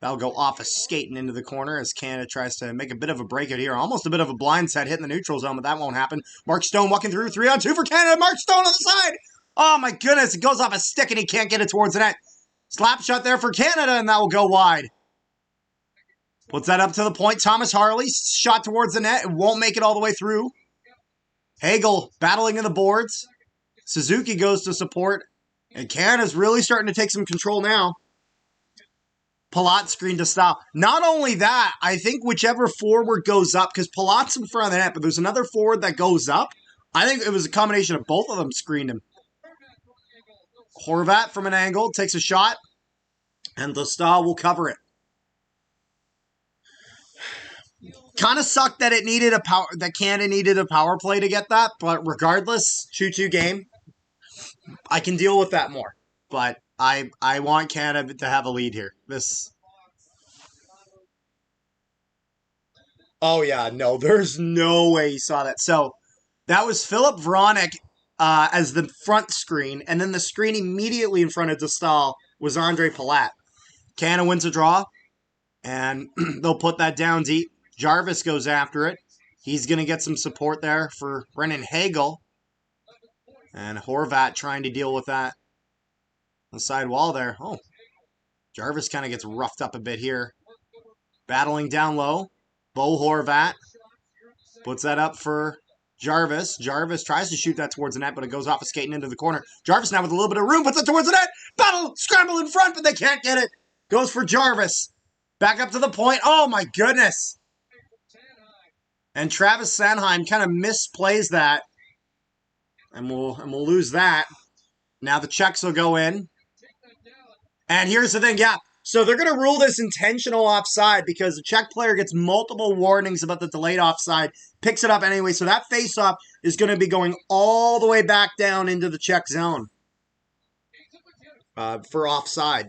that'll go off a skate and into the corner as Canada tries to make a bit of a breakout here. Almost a bit of a blindside hitting the neutral zone, but that won't happen. Mark Stone walking through. 3-on-2 for Canada. Mark Stone on the side. Oh, my goodness. It goes off a stick, and he can't get it towards the net. Slap shot there for Canada, and that will go wide. Puts that up to the point. Thomas Harley, shot towards the net. It won't make it all the way through. Hagel battling in the boards. Suzuki goes to support. And Canada's really starting to take some control now. Palat screen to stop. Not only that, I think whichever forward goes up, because Palat's in front of the net, but there's another forward that goes up. I think it was a combination of both of them screened him. Horvat from an angle takes a shot. And DeStahl will cover it. Kind of sucked that Canada needed a power play to get that, but regardless, 2-2 game. I can deal with that more. But I want Canada to have a lead here. Oh yeah, no, there's no way he saw that. So that was Philip Vronic as the front screen, and then the screen immediately in front of DeStahl was Andre Palat. Canada wins a draw, and they'll put that down deep. Jarvis goes after it. He's going to get some support there for Brennan Hagel. And Horvat trying to deal with that on the side wall there. Oh, Jarvis kind of gets roughed up a bit here. Battling down low. Bo Horvat puts that up for Jarvis. Jarvis tries to shoot that towards the net, but it goes off a skating into the corner. Jarvis now with a little bit of room, puts it towards the net. Battle, scramble in front, but they can't get it. Goes for Jarvis. Back up to the point. Oh, my goodness. And Travis Sanheim kind of misplays that. And we'll lose that. Now the Czechs will go in. And here's the thing, yeah. So they're going to rule this intentional offside because the Czech player gets multiple warnings about the delayed offside. Picks it up anyway. So that faceoff is going to be going all the way back down into the Czech zone for offside.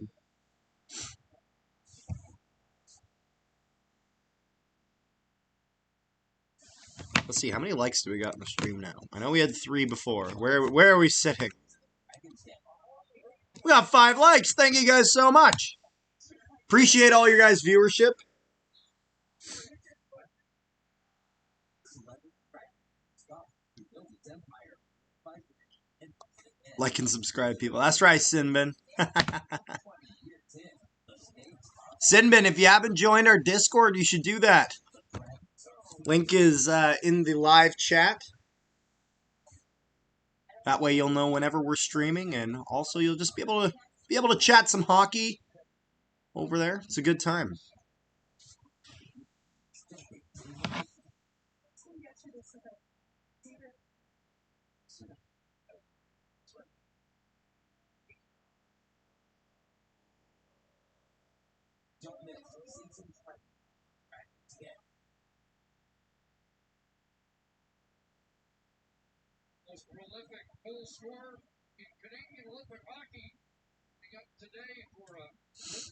Let's see, how many likes do we got in the stream now? I know we had 3 before. Where are we sitting? We got 5 likes. Thank you guys so much. Appreciate all your guys' viewership. celebrity Scott, who built its empire by and Like and subscribe, people. That's right, Sinbin. 20-year 10, the stakes are Sinbin, if you haven't joined our Discord, you should do that. Link is in the live chat. That way you'll know whenever we're streaming, and also you'll just be able to chat some hockey over there. It's a good time. don't miss season 20. Practice 10. Most prolific goal scorer in Canadian Olympic hockey. Coming up today for a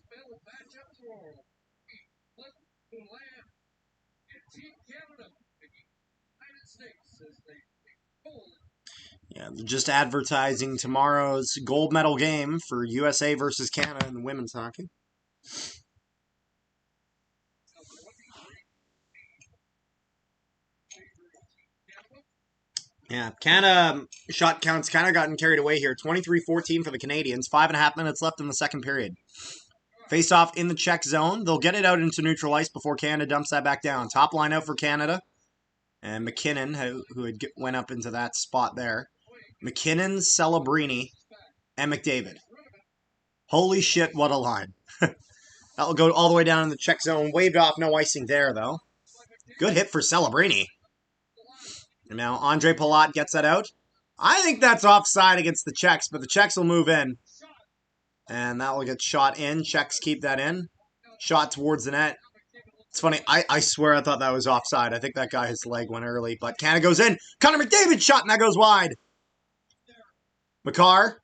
middle matchup for Flip Moulin and Team Canada, the United States, as they take gold. Yeah, they're just advertising tomorrow's gold medal game for USA versus Canada in the women's hockey. Yeah, Canada shot counts kind of gotten carried away here. 23-14 for the Canadians. 5.5 minutes left in the second period. Face off in the Czech zone. They'll get it out into neutral ice before Canada dumps that back down. Top line out for Canada. And McKinnon, who went up into that spot there. McKinnon, Celebrini, and McDavid. Holy shit, what a line. That'll go all the way down in the Czech zone. Waved off, no icing there, though. Good hit for Celebrini. And now Andre Palat gets that out. I think that's offside against the Czechs, but the Czechs will move in. And that will get shot in. Czechs keep that in. Shot towards the net. It's funny, I swear I thought that was offside. I think that guy, his leg went early, but Canada goes in. Connor McDavid shot, and that goes wide. McCarr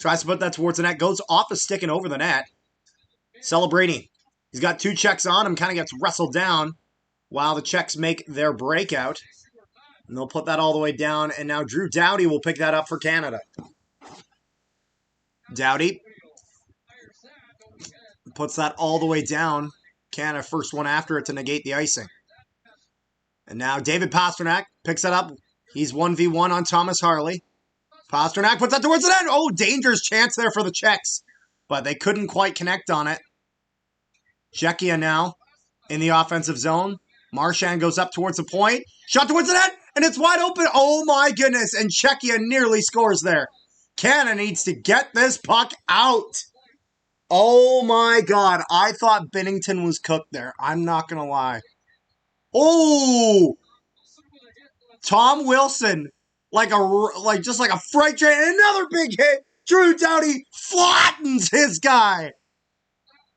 tries to put that towards the net. Goes off a stick and over the net. Celebrini. He's got two Czechs on him. Kind of gets wrestled down while the Czechs make their breakout. And they'll put that all the way down. And now Drew Doughty will pick that up for Canada. Doughty puts that all the way down. Canada first one after it to negate the icing. And now David Pastrnak picks that up. He's 1v1 on Thomas Harley. Pastrnak puts that towards the net. Oh, dangerous chance there for the Czechs. But they couldn't quite connect on it. Czechia now in the offensive zone. Marchand goes up towards the point. Shot towards the net, and it's wide open. Oh my goodness, and Czechia nearly scores there. Canada needs to get this puck out. Oh my god, I thought Binnington was cooked there. I'm not going to lie. Oh! Tom Wilson, just like a freight train, and another big hit. Drew Doughty flattens his guy.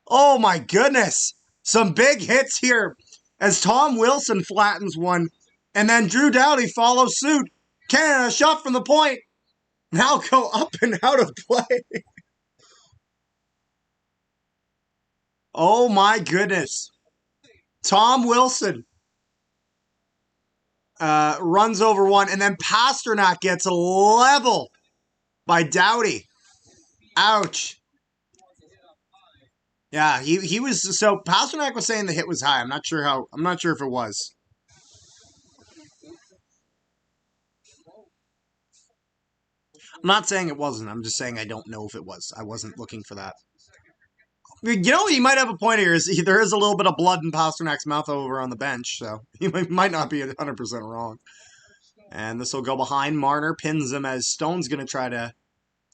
Oh my goodness. Some big hits here as Tom Wilson flattens one, and then Drew Doughty follows suit. Canada shot from the point. Now go up and out of play. Oh my goodness. Tom Wilson runs over one, and then Pastrnak gets leveled by Doughty. Ouch. Yeah, he was, so Pastrnak was saying the hit was high. I'm not sure if it was. I'm not saying it wasn't. I'm just saying I don't know if it was. I wasn't looking for that. You know, he might have a point here. There is a little bit of blood in Pasternak's mouth over on the bench, so he might not be 100% wrong. And this will go behind. Marner pins him as Stone's going to try to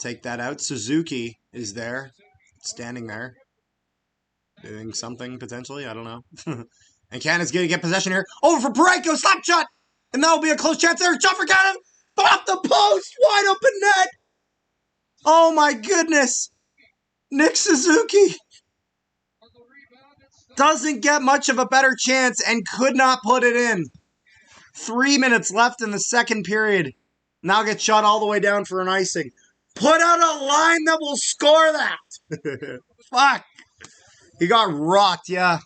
take that out. Suzuki is there, standing there, doing something potentially. I don't know. And Canada's going to get possession here. Over for Parayko, slap shot! And that'll be a close chance there. Shot for Canada! Off the post! Wide open net! Oh my goodness! Nick Suzuki doesn't get much of a better chance and could not put it in. 3 minutes left in the second period. Now gets shot all the way down for an icing. Put out a line that will score that! Fuck! He got rocked, yeah.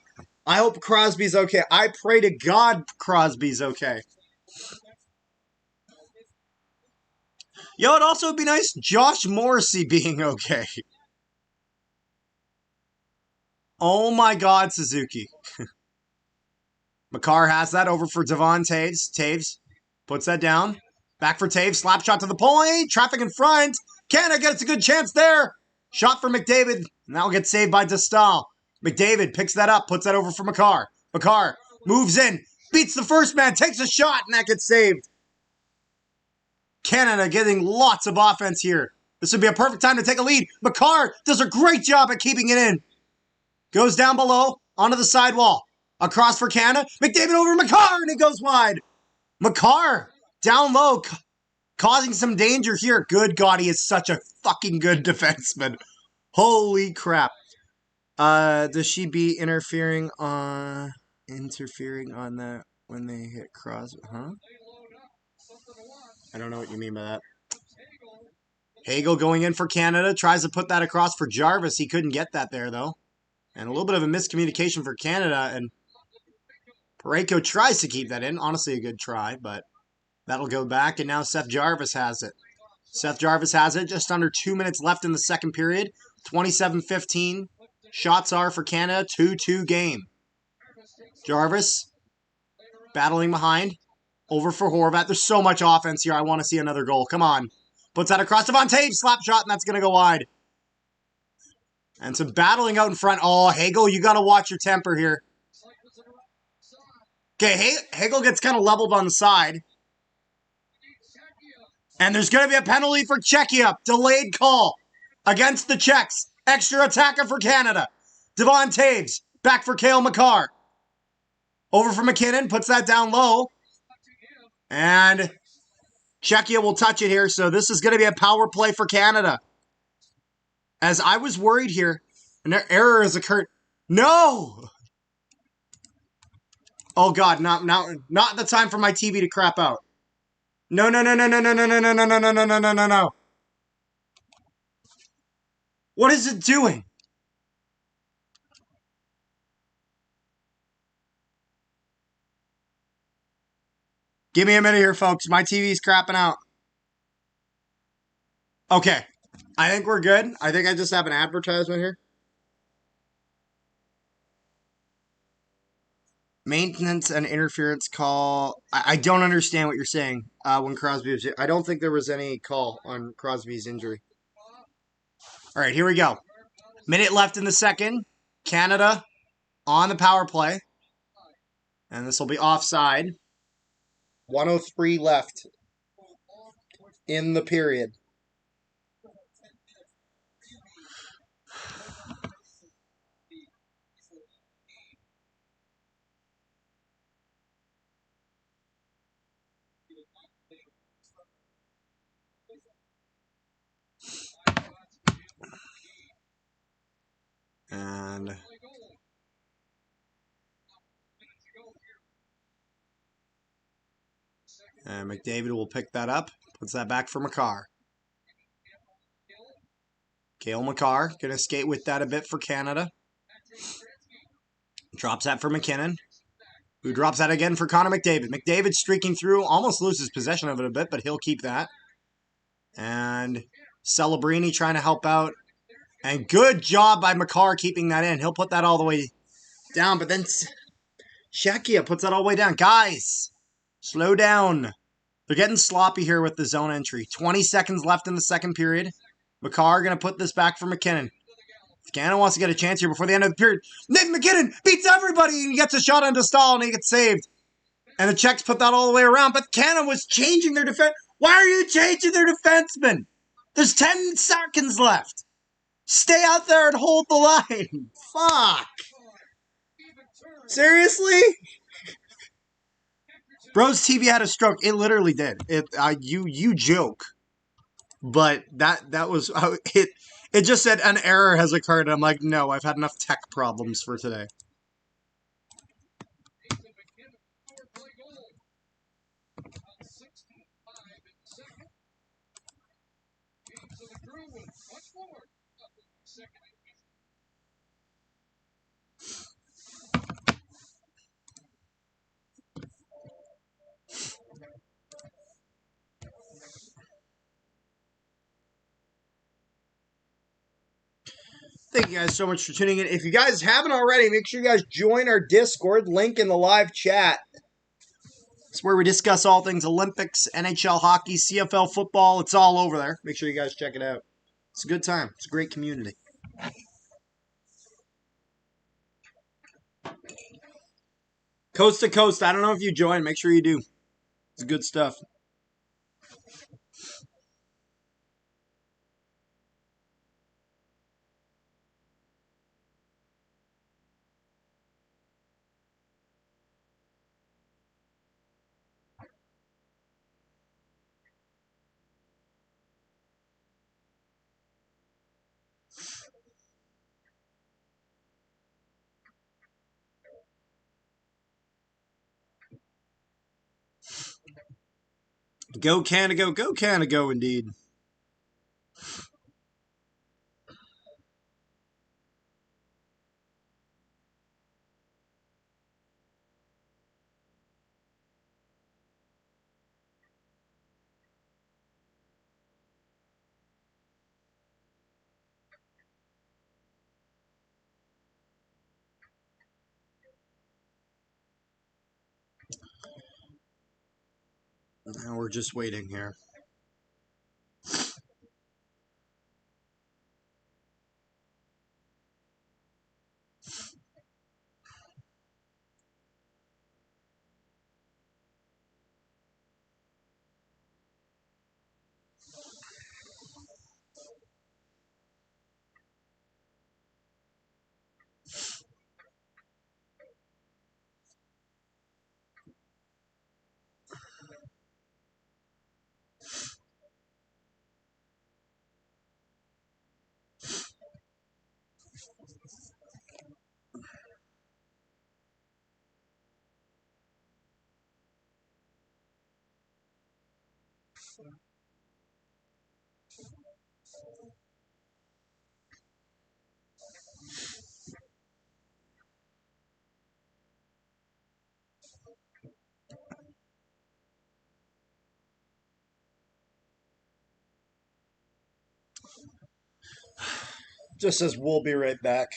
I hope Crosby's okay. I pray to God Crosby's okay. Yo, it'd also be nice Josh Morrissey being okay. Oh my god, Suzuki. Makar has that over for Devon Taves. Taves puts that down. Back for Taves. Slap shot to the point. Traffic in front. Canada gets a good chance there. Shot for McDavid. And that will get saved by Destal. McDavid picks that up. Puts that over for Makar. Makar moves in. Beats the first man. Takes a shot. And that gets saved. Canada getting lots of offense here. This would be a perfect time to take a lead. Makar does a great job at keeping it in. Goes down below. Onto the sidewall. Across for Canada. McDavid over Makar. And it goes wide. Makar down low. Causing some danger here. Good God, he is such a fucking good defenseman. Holy crap. Does she be interfering on that when they hit Crosby? Huh? I don't know what you mean by that. Hagel going in for Canada. Tries to put that across for Jarvis. He couldn't get that there, though. And a little bit of a miscommunication for Canada. And Parayko tries to keep that in. Honestly, a good try, but that'll go back. And now Seth Jarvis has it. Seth Jarvis has it. Just under 2 minutes left in the second period. 27-15. Shots are for Canada. 2-2 game. Jarvis battling behind. Over for Horvat. There's so much offense here. I want to see another goal. Come on. Puts that across. Devon Taves. Slap shot, and that's going to go wide. And some battling out in front. Oh, Hagel, you got to watch your temper here. Okay, Hagel gets kind of leveled on the side. And there's going to be a penalty for Czechia. Delayed call against the Czechs. Extra attacker for Canada. Devon Taves. Back for Cale Makar. Over for McKinnon. Puts that down low. And Czechia will touch it here. So this is going to be a power play for Canada. As I was worried here. An error has occurred. No! Oh God, not the time for my TV to crap out. No. What is it doing? Give me a minute here, folks. My TV's crapping out. Okay. I think we're good. I think I just have an advertisement here. Maintenance and interference call. I don't understand what you're saying when Crosby was... I don't think there was any call on Crosby's injury. All right, here we go. Minute left in the second. Canada on the power play. And this will be offside. 1:03 left in the period. And McDavid will pick that up. Puts that back for Makar. Cale Makar going to skate with that a bit for Canada. Drops that for McKinnon, who drops that again for Connor McDavid. McDavid streaking through, almost loses possession of it a bit, but he'll keep that. And Celebrini trying to help out. And good job by Makar keeping that in. He'll put that all the way down, but then Czechia puts that all the way down. Guys, slow down. They're getting sloppy here with the zone entry. 20 seconds left in the second period. Makar going to put this back for McKinnon. If Canada wants to get a chance here before the end of the period. Nick McKinnon beats everybody and he gets a shot on Destal and he gets saved. And the Czechs put that all the way around. But Canada was changing their defense. Why are you changing their defenseman? There's 10 seconds left. Stay out there and hold the line. Fuck. Seriously? Bro's TV had a stroke. It literally did. You joke. But that was it just said an error has occurred. I'm like, no, I've had enough tech problems for today. Thank you guys so much for tuning in. If you guys haven't already, make sure you guys join our Discord. Link in the live chat. It's where we discuss all things Olympics, NHL hockey, CFL football. It's all over there. Make sure you guys check it out. It's a good time. It's a great community. Coast to coast. I don't know if you join. Make sure you do. It's good stuff. Go Canada, go. Go Canada, go indeed. Now we're just waiting here. Just says we'll be right back.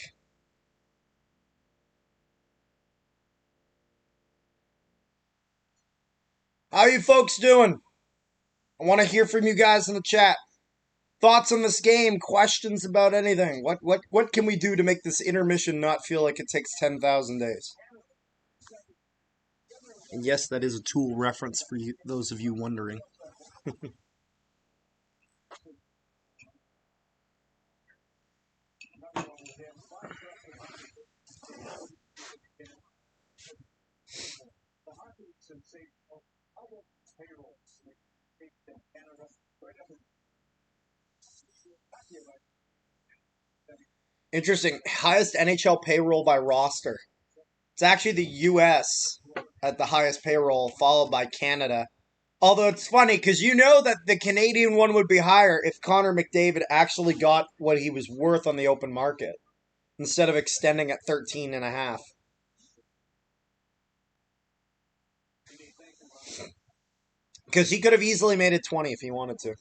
How you folks doing? I want to hear from you guys in the chat. Thoughts on this game, questions about anything. What can we do to make this intermission not feel like it takes 10,000 days? And yes, that is a Tool reference for you, those of you wondering. Interesting. Highest NHL payroll by roster. It's actually the U.S. at the highest payroll, followed by Canada. Although it's funny, because you know that the Canadian one would be higher if Connor McDavid actually got what he was worth on the open market, instead of extending at 13 and a half. Because he could have easily made it 20 if he wanted to.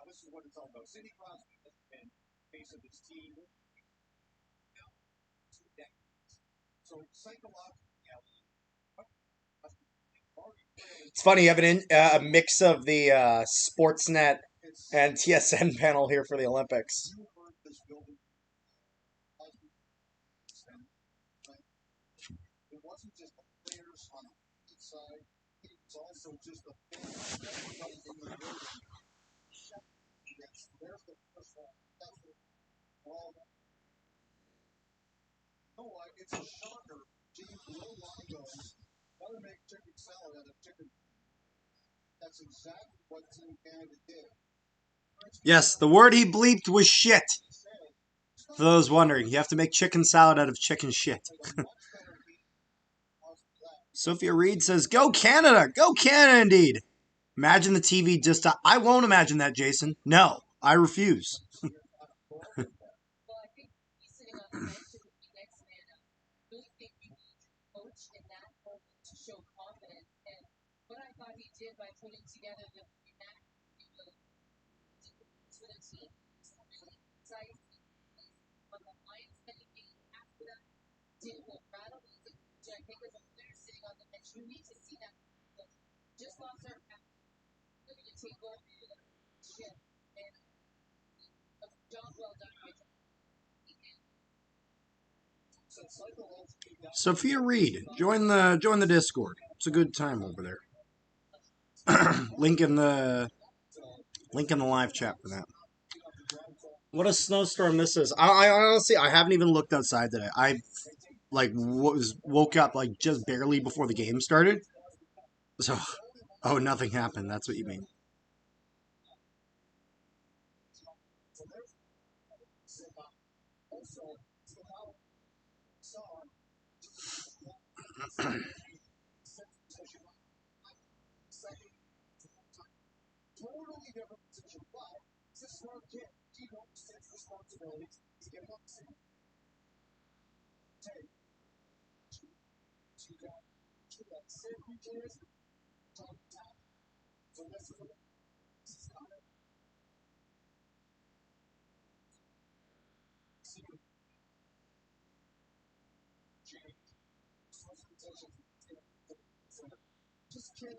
This is what it's all about. Sidney Crosby has been face of his team so psychologically. It's funny, you have a mix of the Sportsnet and TSN panel here for the Olympics. It wasn't just the players on the side, it was also just the fans, everybody in the building. There's the first one. No, it's a shocker. James Lowe goes, gotta make chicken salad out of chicken. That's exactly what Team Canada did. Yes, the word he bleeped was shit. For those wondering, you have to make chicken salad out of chicken shit. Sophia Reed says, go Canada! Go Canada indeed! Imagine the TV just... I won't imagine that, Jason. No, I refuse. did by putting together the rematch for the team. It's really exciting. But the mindset game after that didn't look rattled. I think as a player sitting on the bench, you need to see that. Just lost our path. We're going to take over the ship. And a job well done by Sophia Reed, join the Discord. It's a good time over there. link in the live chat for that. What a snowstorm this is. I honestly I haven't even looked outside today. I woke up like just barely before the game started. So nothing happened. That's what you mean. Totally different position, but it's a smart kid. He knows his responsibilities. He's getting up to take. You got that safety kids, top top. So this is not it.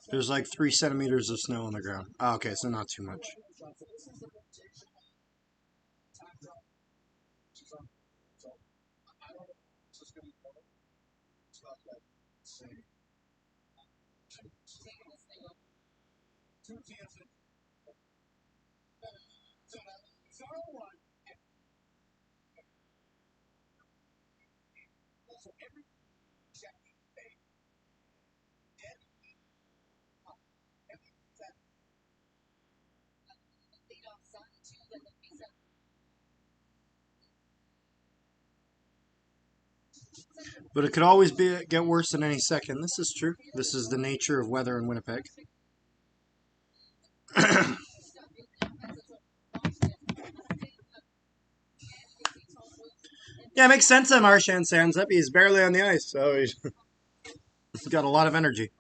There's like 3 centimeters of snow on the ground. Oh, okay, so not too much. Two teams. So one. So every check they get lead off side too, then the visa. But it could always get worse than any second. This is true. This is the nature of weather in Winnipeg. Yeah, it makes sense that Marchand stands up. He's barely on the ice, so he's got a lot of energy.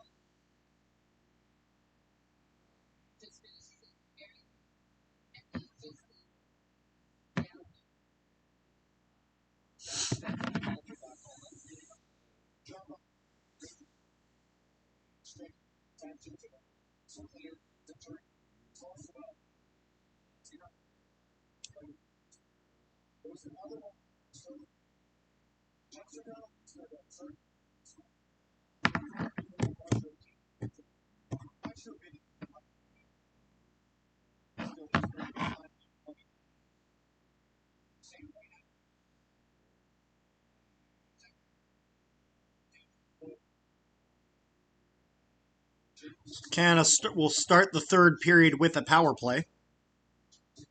Canada will start the third period with a power play.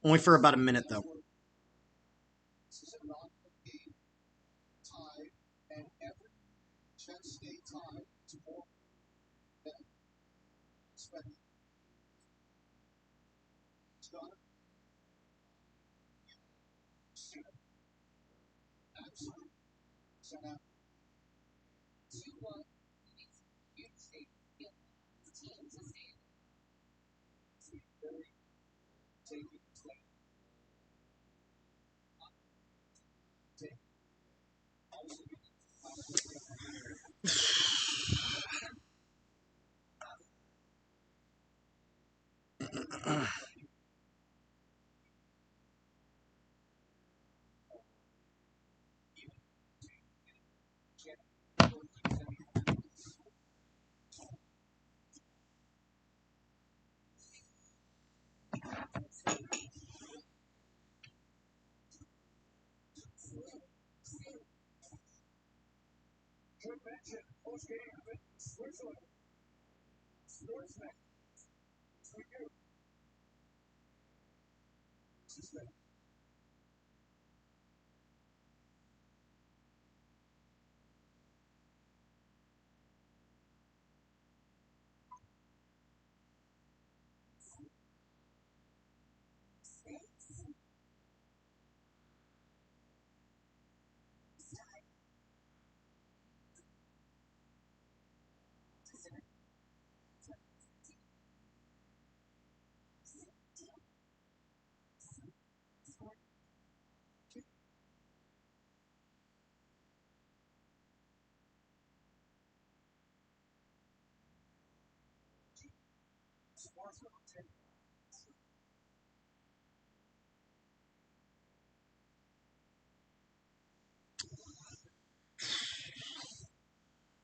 Only for about a minute, though. Convention post-game with Switzerland. Sportsnet. For you.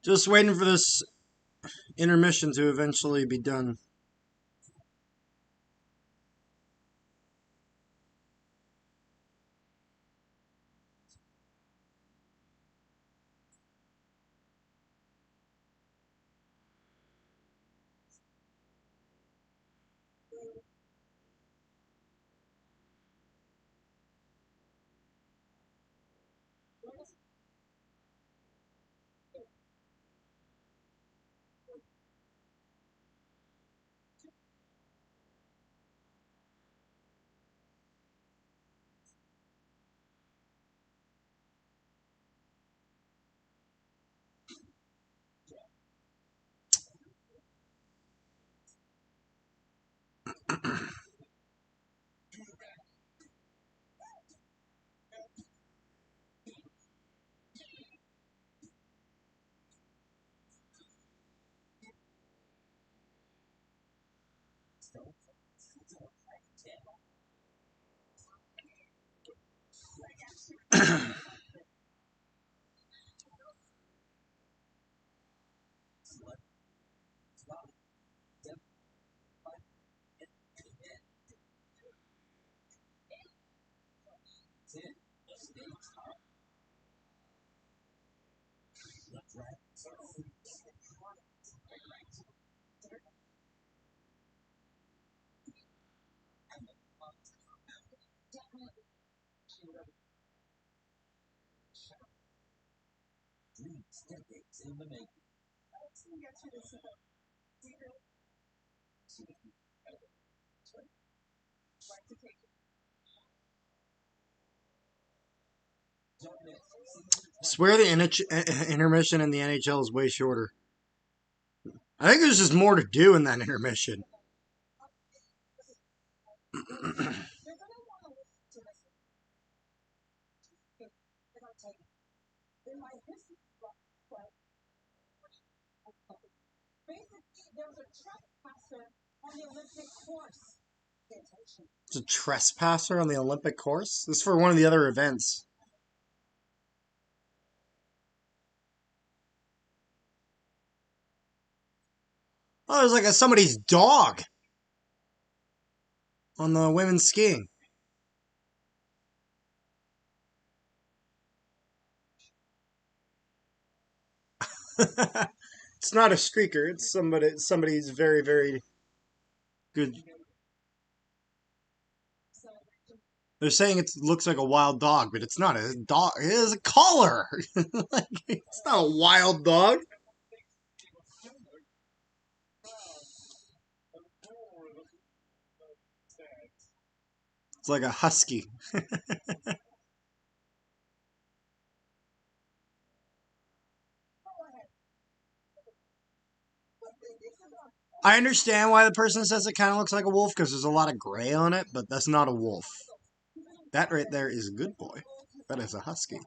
Just waiting for this intermission to eventually be done. Dreams, decades in the making. Swear the intermission in the NHL is way shorter. I think there's just more to do in that intermission. It's a trespasser on the Olympic course? This is for one of the other events. Oh, there's like somebody's dog on the women's skiing. It's not a streaker. It's somebody's very, very good. They're saying it looks like a wild dog, but it's not a dog. It is a collar. Like, it's not a wild dog. It's like a husky. I understand why the person says it kind of looks like a wolf because there's a lot of gray on it, but that's not a wolf. That right there is a good boy. That is a husky.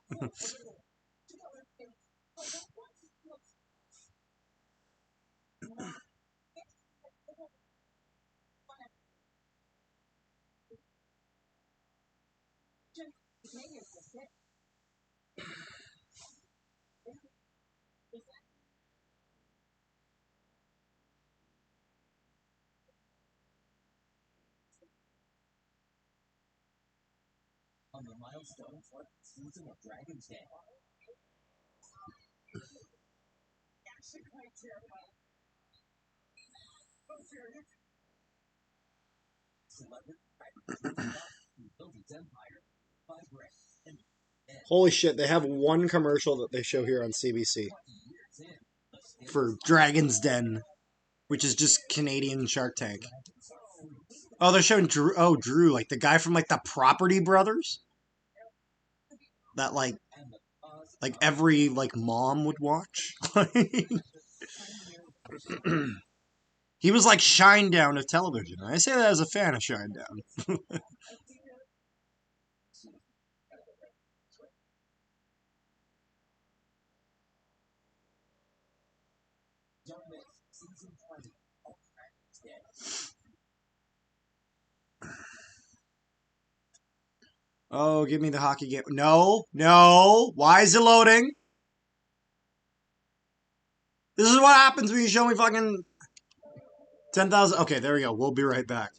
On the milestone for season of Dragon's Den. Built its empire by breath and Holy shit, they have one commercial that they show here on CBC for Dragon's Den, which is just Canadian Shark Tank. Oh, they're showing Drew. Oh, Drew, like the guy from like the Property Brothers. That like every like mom would watch. He was like Shinedown of television. I say that as a fan of Shinedown. instead. Oh, give me the hockey game. No, no. Why is it loading? This is what happens when you show me fucking 10,000. Okay, there we go. We'll be right back.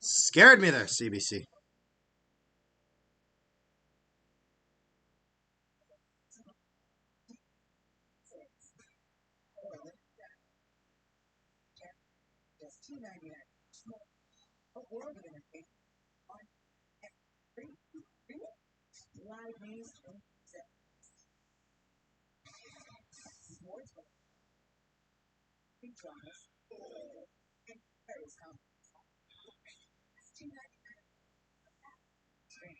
Scared me there, CBC. Just $2.99. A world of entertainment on free. Live news 24/7. Sports, big dramas, and various comments. It's $2.99. True.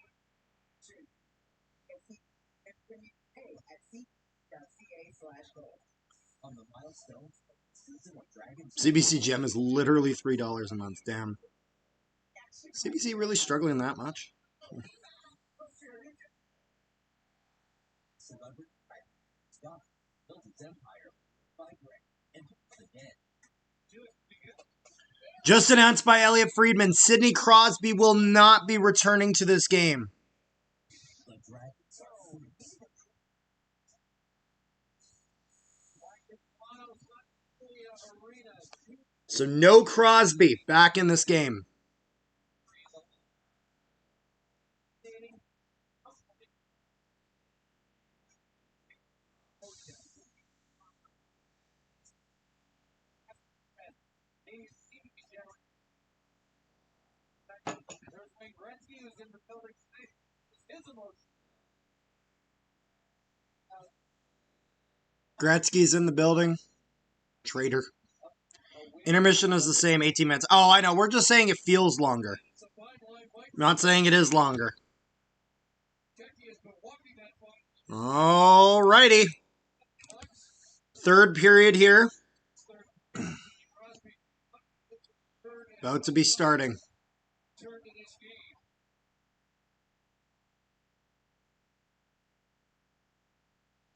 And when you pay at c.ca/gold. On the milestone season of Dragon's CBC Gem is literally $3 a month. Damn. CBC really struggling that much? celebrity Scott built its empire by Greg and again. Just announced by Elliot Friedman, Sidney Crosby will not be returning to this game. The Dragons are free. So no Crosby back in this game. There's Wayne Gretzky who's in the building today. His emotion. Gretzky's in the building. Traitor. Intermission is the same, 18 minutes. Oh, I know. We're just saying it feels longer. I'm not saying it is longer. Alrighty. Third period here. About to be starting.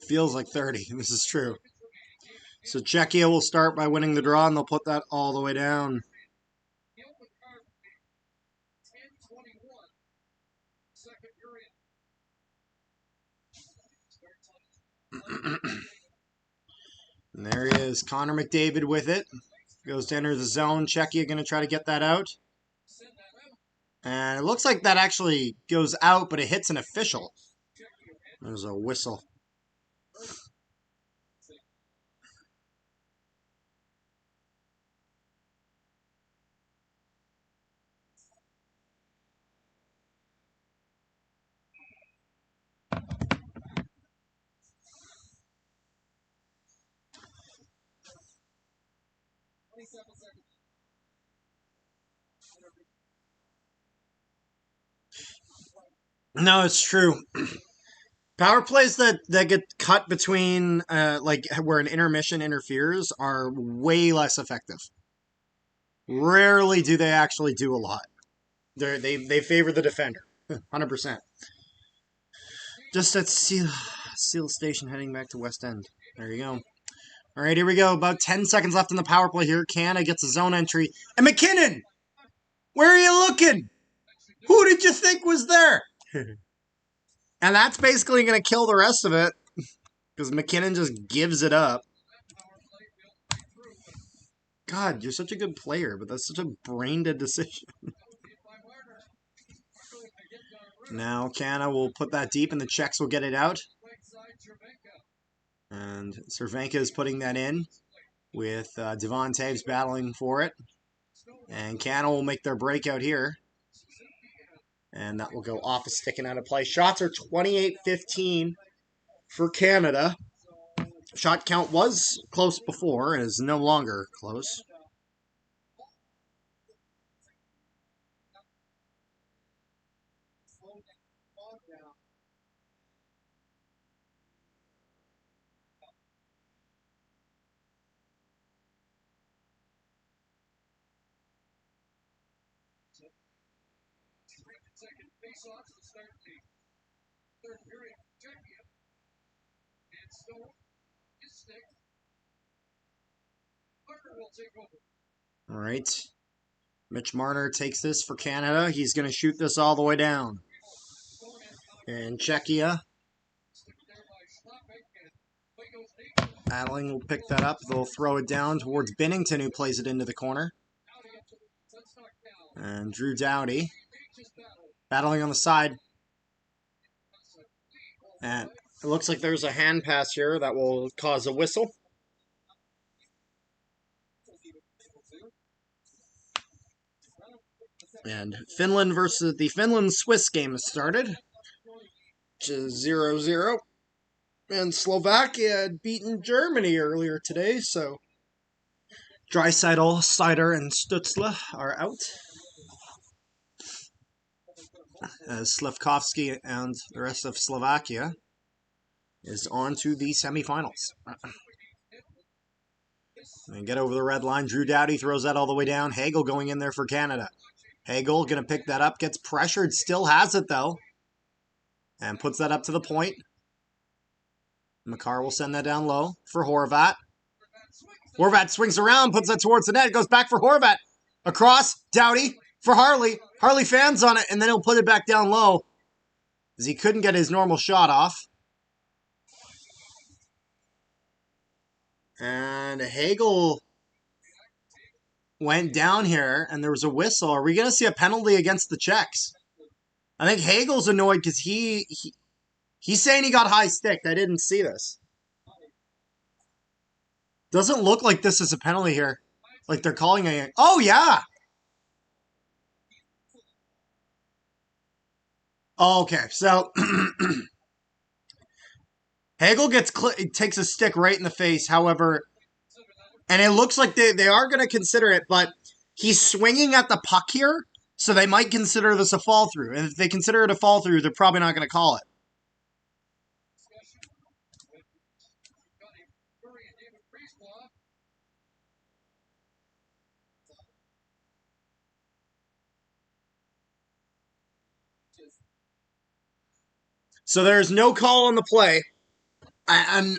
Feels like 30. This is true. So Czechia will start by winning the draw, and they'll put that all the way down. And there he is, Connor McDavid with it. Goes to enter the zone. Czechia going to try to get that out. And it looks like that actually goes out, but it hits an official. There's a whistle. No, it's true. Power plays that get cut between, like where an intermission interferes, are way less effective. Rarely do they actually do a lot. They favor the defender, 100%. Just at Seal Station, heading back to West End. There you go. All right, here we go. About 10 seconds left in the power play here. Canada gets a zone entry, and McKinnon. Where are you looking? Who did you think was there? And that's basically going to kill the rest of it, because McKinnon just gives it up. God, you're such a good player, but that's such a brain-dead decision. Now Canada will put that deep, and the Czechs will get it out. And Cervenka is putting that in, with Devon Taves battling for it. And Canada will make their breakout here. And that will go off a stick and out of play. Shots are 28-15 for Canada. Shot count was close before and is no longer close. Second face-off to start the third period. Czechia. And Stone, his stick. All right. Mitch Marner takes this for Canada. He's going to shoot this all the way down. And Czechia. Adling will pick that up. They'll throw it down towards Binnington, who plays it into the corner. And Drew Doughty battling on the side. And it looks like there's a hand pass here that will cause a whistle. And Finland versus the Finland-Swiss game has started, which is 0-0. And Slovakia had beaten Germany earlier today, so Draisaitl, Seider, and Stutzle are out. As Slavkovsky and the rest of Slovakia is on to the semifinals. And get over the red line. Drew Doughty throws that all the way down. Hagel going in there for Canada. Hagel going to pick that up. Gets pressured. Still has it, though. And puts that up to the point. Makar will send that down low for Horvat. Horvat swings around, puts that towards the net. Goes back for Horvat. Across. Doughty for Harley. Harley fans on it, and then he'll put it back down low as he couldn't get his normal shot off. And Hagel went down here, and there was a whistle. Are we going to see a penalty against the Czechs? I think Hagel's annoyed because he's saying he got high sticked. I didn't see this. Doesn't look like this is a penalty here. Like they're calling a... Oh, yeah! Oh, okay, so... Hagel takes a stick right in the face, however... And it looks like they are going to consider it, but he's swinging at the puck here, so they might consider this a fall-through. And if they consider it a fall-through, they're probably not going to call it. So there's no call on the play. And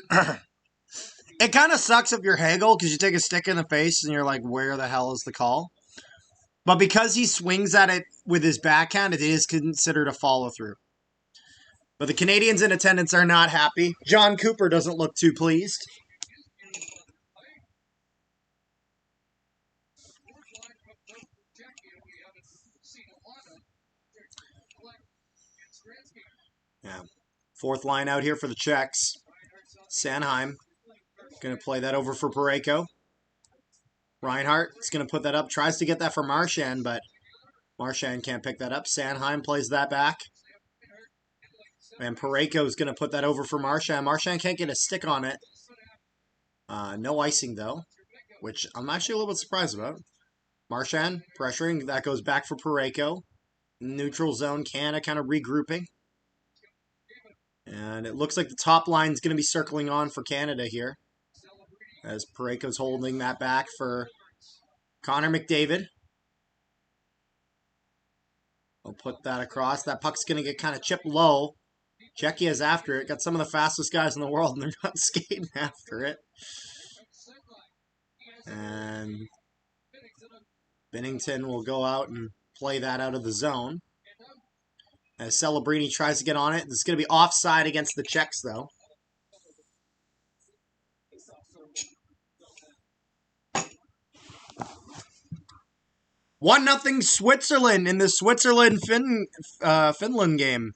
it kind of sucks if you're Hagel because you take a stick in the face and you're like, where the hell is the call? But because he swings at it with his backhand, it is considered a follow-through. But the Canadians in attendance are not happy. John Cooper doesn't look too pleased. Yeah. Fourth line out here for the Czechs. Sanheim going to play that over for Parayko. Reinhardt is going to put that up. Tries to get that for Marchand, but Marchand can't pick that up. Sanheim plays that back. And Parayko is going to put that over for Marchand. Marchand can't get a stick on it. No icing, though, which I'm actually a little bit surprised about. Marchand pressuring. That goes back for Parayko. Neutral zone. Canada kind of regrouping. And it looks like the top line is going to be circling on for Canada here. As Parayko's holding that back for Connor McDavid. I'll put that across. That puck's going to get kind of chipped low. Czechia's after it. Got some of the fastest guys in the world, and they're not skating after it. And Binnington will go out and play that out of the zone. As Celebrini tries to get on it. It's going to be offside against the Czechs, though. One 0 Switzerland in the Switzerland-Finland game.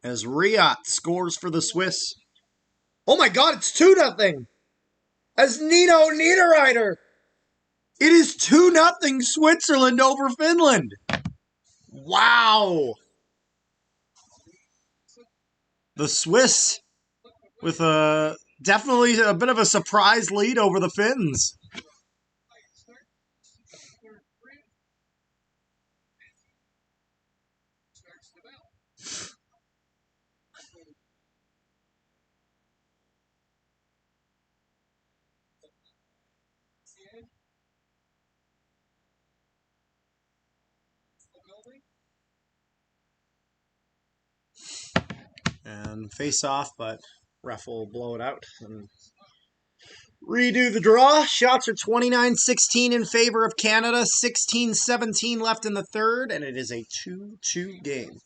As Riot scores for the Swiss. Oh my God, it's 2-0. As Nino Niederreiter. It is 2-0 Switzerland over Finland. Wow. The Swiss with definitely a bit of a surprise lead over the Finns. And face off, but Ref will blow it out and redo the draw. Shots are 29-16 in favor of Canada. 16-17 left in the third, and it is a 2-2 game.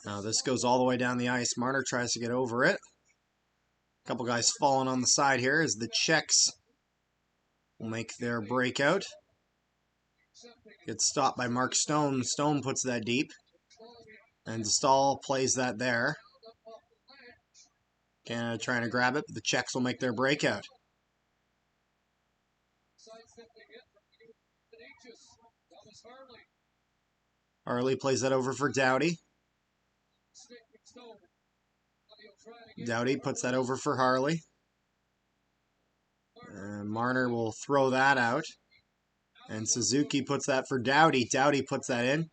Now this goes all the way down the ice. Marner tries to get over it. A couple guys falling on the side here as the Czechs will make their breakout. Gets stopped by Mark Stone. Stone puts that deep. And Stahl plays that there. Canada trying to grab it, but the Czechs will make their breakout. Harley plays that over for Doughty. Doughty puts that over for Harley. And Marner will throw that out. And Suzuki puts that for Doughty. Doughty puts that in.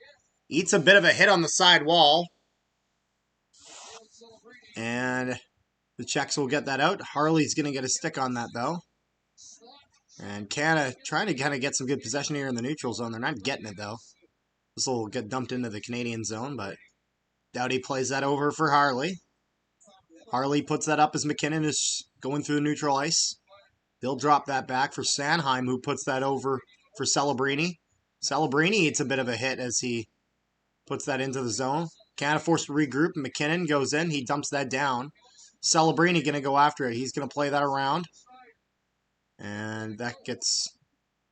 Eats a bit of a hit on the side wall. And the Czechs will get that out. Harley's going to get a stick on that, though. And Canada trying to kind of get some good possession here in the neutral zone. They're not getting it, though. This will get dumped into the Canadian zone, but Doughty plays that over for Harley. Harley puts that up as McKinnon is going through the neutral ice. They'll drop that back for Sanheim, who puts that over for Celebrini. Celebrini eats a bit of a hit as he puts that into the zone. Canada forced to regroup. McKinnon goes in. He dumps that down. Celebrini going to go after it. He's going to play that around. And that gets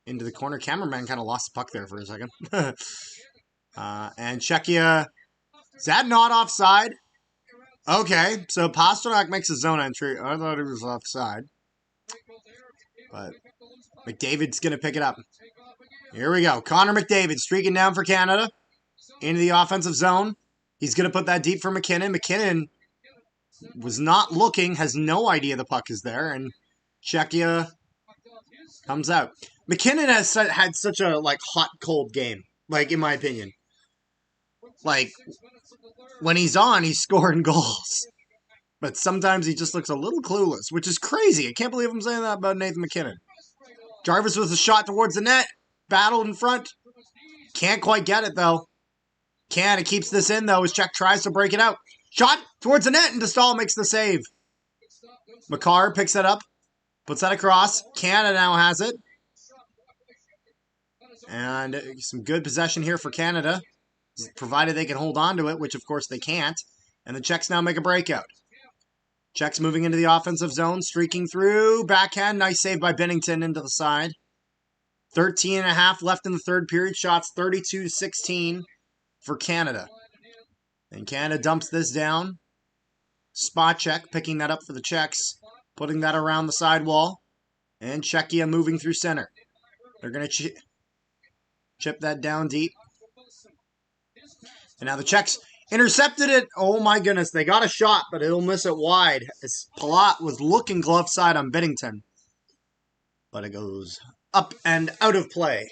into the corner. Cameraman kind of lost the puck there for a second. And Czechia, is that not offside? Okay, so Pasternak makes a zone entry. I thought it was offside. But McDavid's going to pick it up. Here we go. Connor McDavid streaking down for Canada. Into the offensive zone. He's going to put that deep for McKinnon. McKinnon was not looking, has no idea the puck is there. And Czechia comes out. McKinnon has had such a hot, cold game, in my opinion. When he's on, he's scoring goals. But sometimes he just looks a little clueless, which is crazy. I can't believe I'm saying that about Nathan McKinnon. Jarvis with a shot towards the net. Battle in front. Can't quite get it, though. Canada keeps this in, though, as Czech tries to break it out. Shot towards the net, and Stahl makes the save. Makar picks it up. Puts that across. Canada now has it. And some good possession here for Canada, provided they can hold on to it, which of course they can't. And the Czechs now make a breakout. Czechs moving into the offensive zone, streaking through. Backhand, nice save by Binnington into the side. 13.5 left in the third period. Shots 32-16 for Canada. And Canada dumps this down. Spot check, picking that up for the Czechs. Putting that around the sidewall. And Czechia moving through center. They're going to chip that down deep. And now the Czechs intercepted it. Oh my goodness, they got a shot, but it'll miss it wide. As Palat was looking glove side on Binnington. But it goes up and out of play.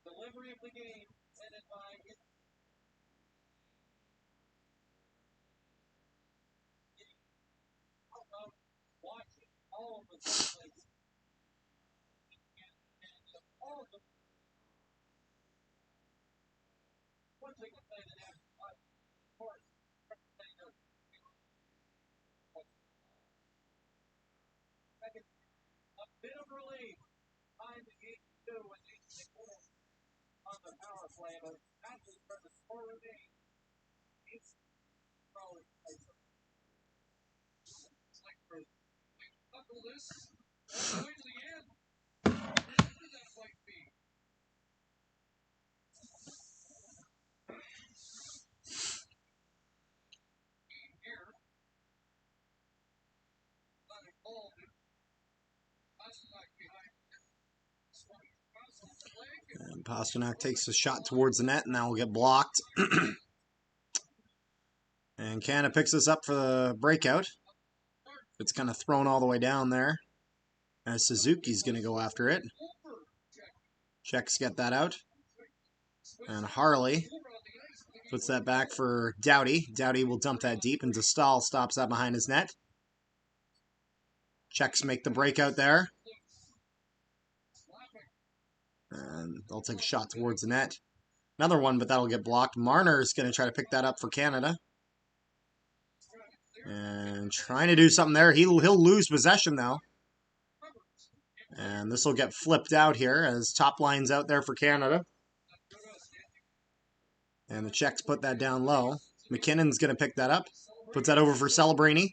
Delivery of the game headed by all of the someplace. And all of them, once they can play the national of course, representing their second, a bit of relief. Time to game 2 with 8 on the power play, but actually for the score remains, it's probably it's like for buckle this all the way to the end. Where did that fight be? Here, not involved. Pasternak behind. And Pasternak takes a shot towards the net, and that will get blocked. And Canada picks this up for the breakout. It's kind of thrown all the way down there. As Suzuki's going to go after it. Czechs get that out. And Harley puts that back for Doughty. Doughty will dump that deep, and Stahl stops that behind his net. Czechs make the breakout there. And they'll take a shot towards the net. Another one, but that'll get blocked. Marner's going to try to pick that up for Canada. And trying to do something there. He'll lose possession, though. And this will get flipped out here as top line's out there for Canada. And the Czechs put that down low. McKinnon's going to pick that up. Puts that over for Celebrini.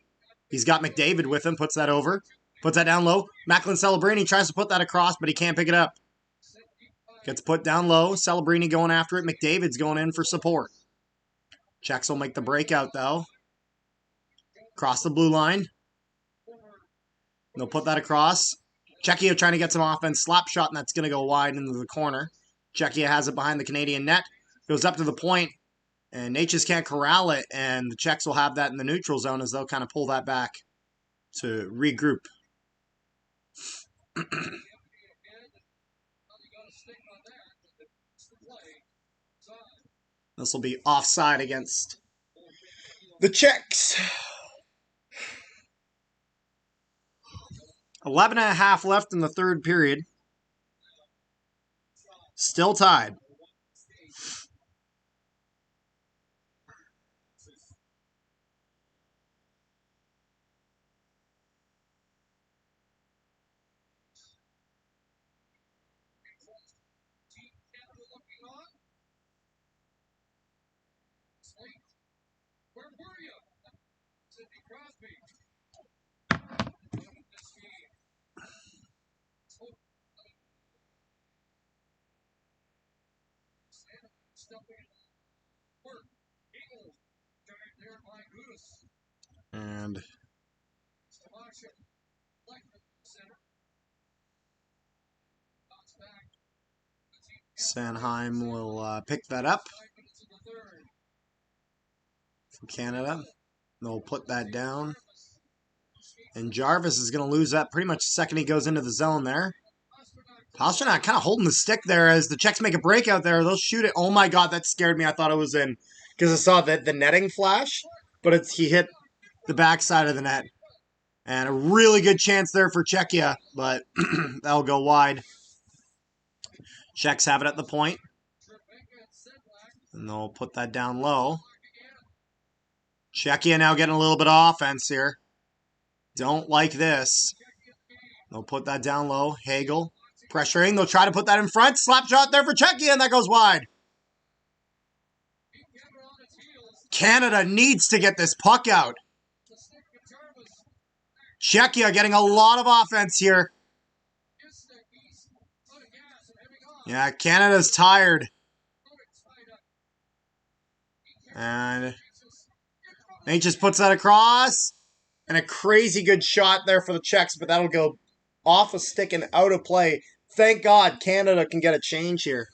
He's got McDavid with him. Puts that over. Puts that down low. Macklin Celebrini tries to put that across, but he can't pick it up. Gets put down low. Celebrini going after it. McDavid's going in for support. Czechs will make the breakout, though. Across the blue line. They'll put that across. Czechia trying to get some offense. Slap shot, and that's going to go wide into the corner. Czechia has it behind the Canadian net. Goes up to the point, and Natchez can't corral it, and the Czechs will have that in the neutral zone as they'll kind of pull that back to regroup. This will be offside against the Czechs. 11.5 left in the third period. Still tied. Where were you? Sidney Crosby. And Sanheim will pick that up for Canada. They'll put that down. And Jarvis is going to lose that pretty much the second he goes into the zone there. Pasternak kind of holding the stick there as the Czechs make a breakout there. They'll shoot it. Oh my god, that scared me. I thought it was in because I saw the netting flash, but he hit the backside of the net. And a really good chance there for Czechia, but that'll go wide. Czechs have it at the point. And they'll put that down low. Czechia now getting a little bit of offense here. Don't like this. They'll put that down low. Hagel pressuring. They'll try to put that in front. Slap shot there for Czechia, and that goes wide. Canada needs to get this puck out. Czechia getting a lot of offense here. Yeah, Canada's tired. And he just puts that across. And a crazy good shot there for the Czechs, but that'll go off a stick and out of play. Thank God Canada can get a change here.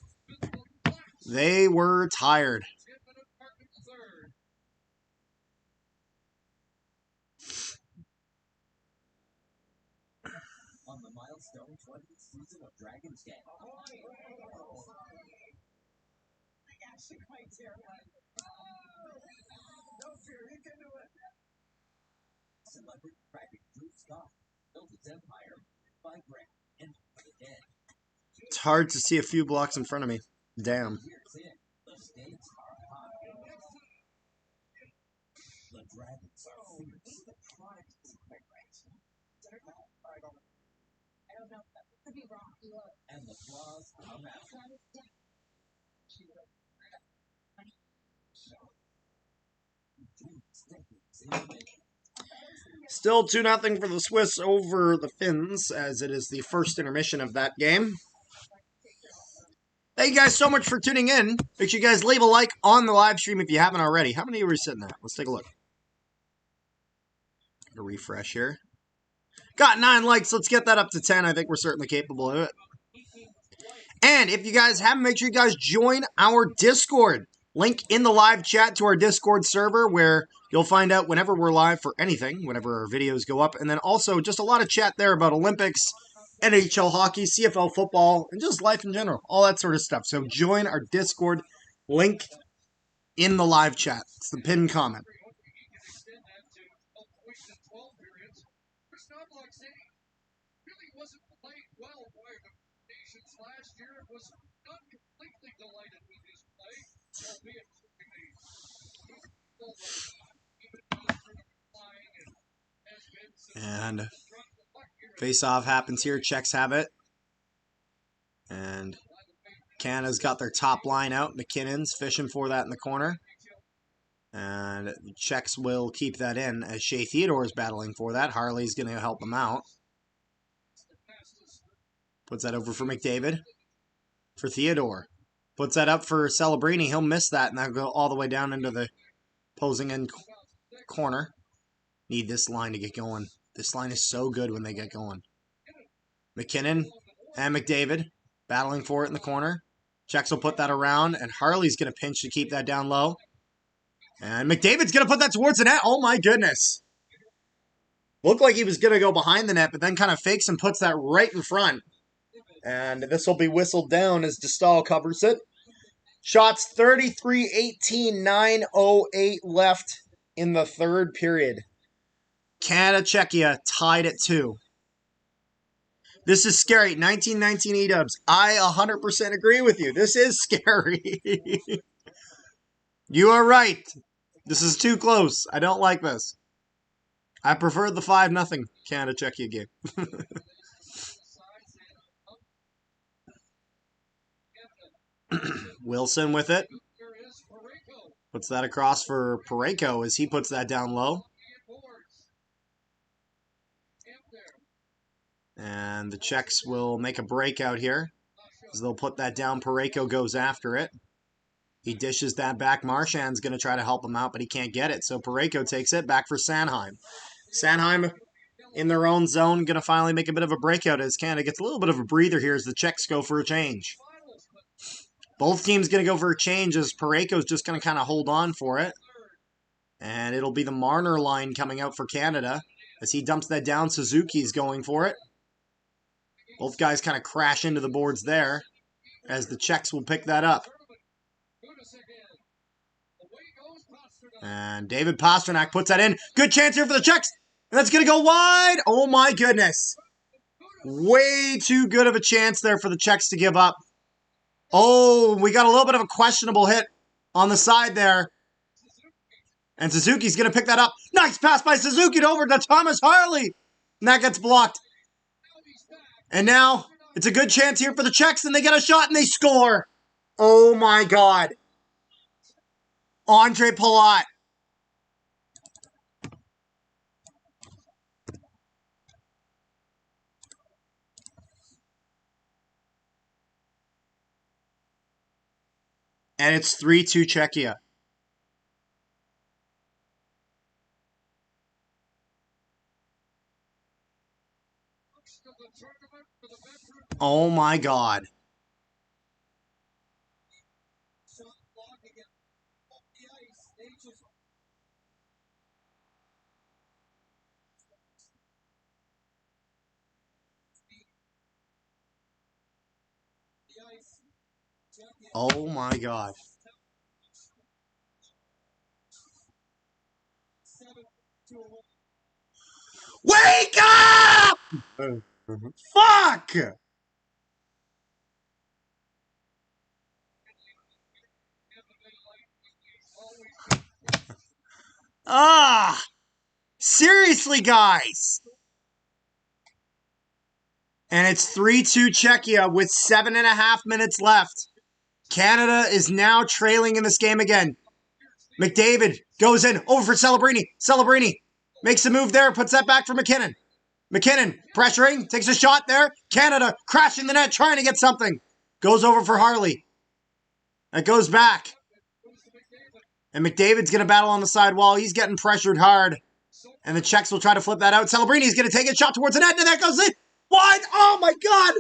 They were tired. On the milestone 20th season of Dragon's Den. No fear, you can do it. Celebrity Dragon Drew Scott. built its empire by breath and the dead. It's hard to see a few blocks in front of me. Damn. Years in, the stakes are high. The dragons are fierce. The product is quite right. I don't know. Could be wrong. Look. And the claws come out. Still 2-0 for the Swiss over the Finns, as it is the first intermission of that game. Thank you guys so much for tuning in. Make sure you guys leave a like on the live stream if you haven't already. How many are we sitting at? Let's take a look. A refresh here. Got 9 likes. Let's get that up to 10. I think we're certainly capable of it. And if you guys haven't, make sure you guys join our Discord. Link in the live chat to our Discord server, where you'll find out whenever we're live for anything, whenever our videos go up. And then also just a lot of chat there about Olympics, NHL hockey, CFL football, and just life in general. All that sort of stuff. So join our Discord. Link in the live chat. It's the pinned comment. Really wasn't played well by the nations last year. It was not completely delighted with his play, albeit and face-off happens here. Czechs have it. And Canada's got their top line out. McKinnon's fishing for that in the corner. And the Czechs will keep that in as Shea Theodore is battling for that. Harley's going to help them out. Puts that over for McDavid. For Theodore. Puts that up for Celebrini. He'll miss that, and that'll go all the way down into the opposing end corner. Need this line to get going. This line is so good when they get going. McKinnon and McDavid battling for it in the corner. Czechs will put that around, and Harley's going to pinch to keep that down low. And McDavid's going to put that towards the net. Oh, my goodness. Looked like he was going to go behind the net, but then kind of fakes and puts that right in front. And this will be whistled down as DeStahl covers it. Shots 33-18, 9:08 left in the third period. Canada, Czechia tied at 2. This is scary. 1919 E-dubs. I 100% agree with you. This is scary. You are right. This is too close. I don't like this. I prefer the 5-0 Canada-Czechia game. Wilson with it. Puts that across for Parayko as he puts that down low. And the Czechs will make a breakout here, as they'll put that down. Parayko goes after it. He dishes that back. Marchand's going to try to help him out, but he can't get it. So Parayko takes it back for Sanheim. Sanheim in their own zone, going to finally make a bit of a breakout as Canada gets a little bit of a breather here as the Czechs go for a change. Both teams going to go for a change as Parayko's just going to kind of hold on for it. And it'll be the Marner line coming out for Canada as he dumps that down. Suzuki's going for it. Both guys kind of crash into the boards there as the Czechs will pick that up. And David Pastrnak puts that in. Good chance here for the Czechs. And that's going to go wide. Oh my goodness. Way too good of a chance there for the Czechs to give up. Oh, we got a little bit of a questionable hit on the side there. And Suzuki's going to pick that up. Nice pass by Suzuki over to Thomas Harley. And that gets blocked. And now it's a good chance here for the Czechs, and they get a shot and they score. Oh my God. Andre Palat. And it's 3-2 Czechia. Oh my God. Oh my God. Wake up! Fuck! Ah! Seriously, guys! And it's 3-2 Czechia with 7.5 minutes left. Canada is now trailing in this game again. McDavid goes in, over for Celebrini. Celebrini makes a move there, puts that back for McKinnon. McKinnon pressuring, takes a shot there. Canada crashing the net, trying to get something. Goes over for Harley. That goes back. And McDavid's going to battle on the side wall. He's getting pressured hard. And the Czechs will try to flip that out. Celebrini going to take a shot towards the net, and that goes in. Wide! Oh my God!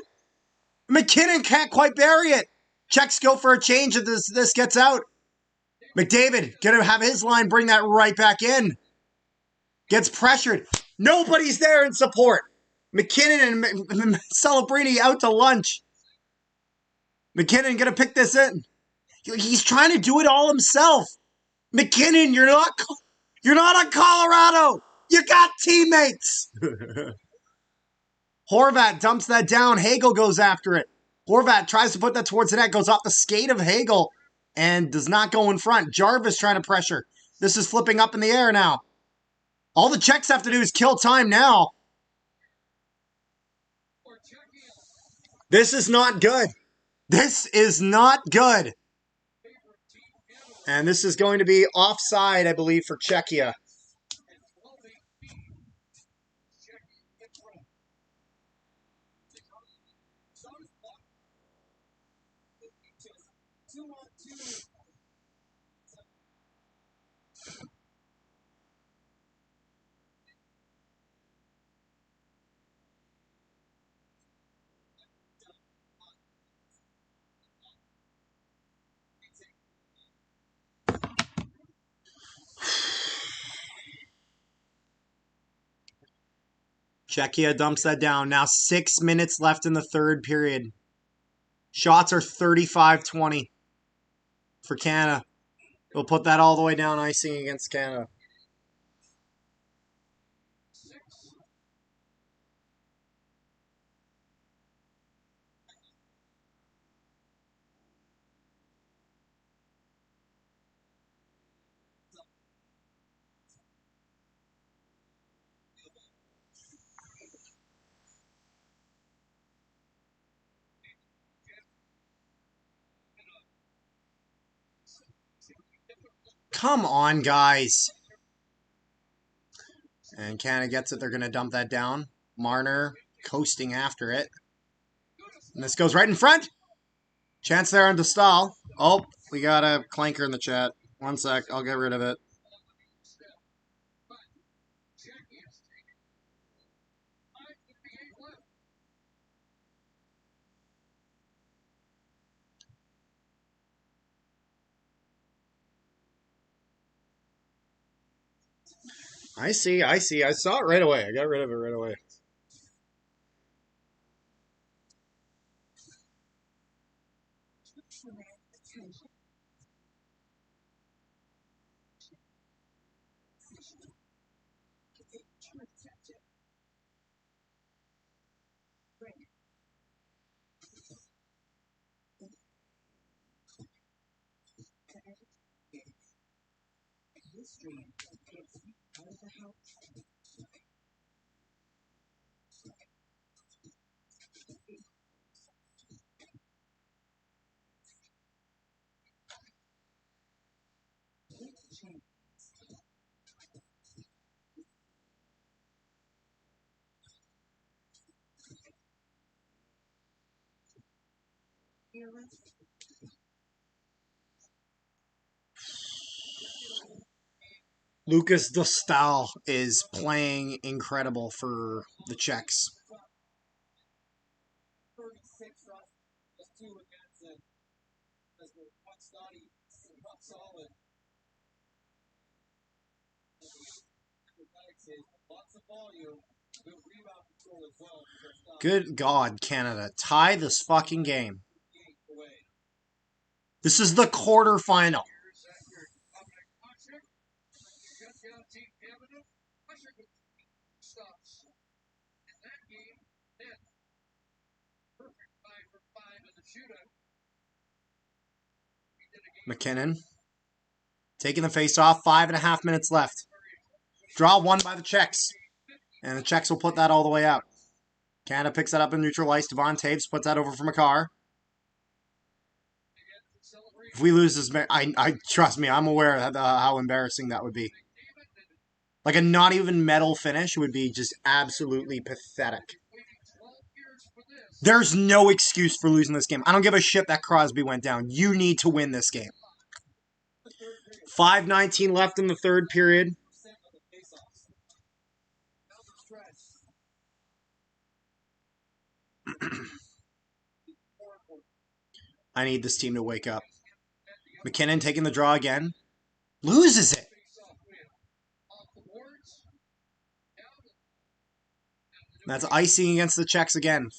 McKinnon can't quite bury it. Czechs go for a change if this gets out. McDavid going to have his line bring that right back in. Gets pressured. Nobody's there in support. McKinnon and Celebrini out to lunch. McKinnon going to pick this in. He's trying to do it all himself. McKinnon, you're not on Colorado. You got teammates. Horvat dumps that down. Hagel goes after it. Horvat tries to put that towards the net. Goes off the skate of Hagel and does not go in front. Jarvis trying to pressure. This is flipping up in the air now. All the Czechs have to do is kill time now. This is not good. This is not good. And this is going to be offside, I believe, for Czechia. Czechia dumps that down. Now 6 minutes left in the third period. Shots are 35-20 for Canada. We'll put that all the way down icing against Canada. Come on, guys. And Canada gets it. They're going to dump that down. Marner coasting after it. And this goes right in front. Chance there on Dostal. Oh, we got a clanker in the chat. 1 sec. I'll get rid of it. I see. I saw it right away. I got rid of it right away. Lucas Dostal is playing incredible for the Czechs. 36 runs, just 2 against it. As we're rock solid. Lots of volume, good rebound control as well. Good God, Canada. Tie this fucking game. This is the quarterfinal. that game, then perfect 5 for 5 in the shootout. McKinnon taking the face off. 5.5 minutes left. Draw one by the Czechs. And the Czechs will put that all the way out. Canada picks that up in neutral ice. Devon Taves puts that over for McCarr. If we lose this, I trust me, I'm aware of how embarrassing that would be. Like a not even medal finish would be just absolutely pathetic. There's no excuse for losing this game. I don't give a shit that Crosby went down. You need to win this game. 5:19 left in the third period. I need this team to wake up. McKinnon taking the draw again. Loses it. That's icing against the Czechs again.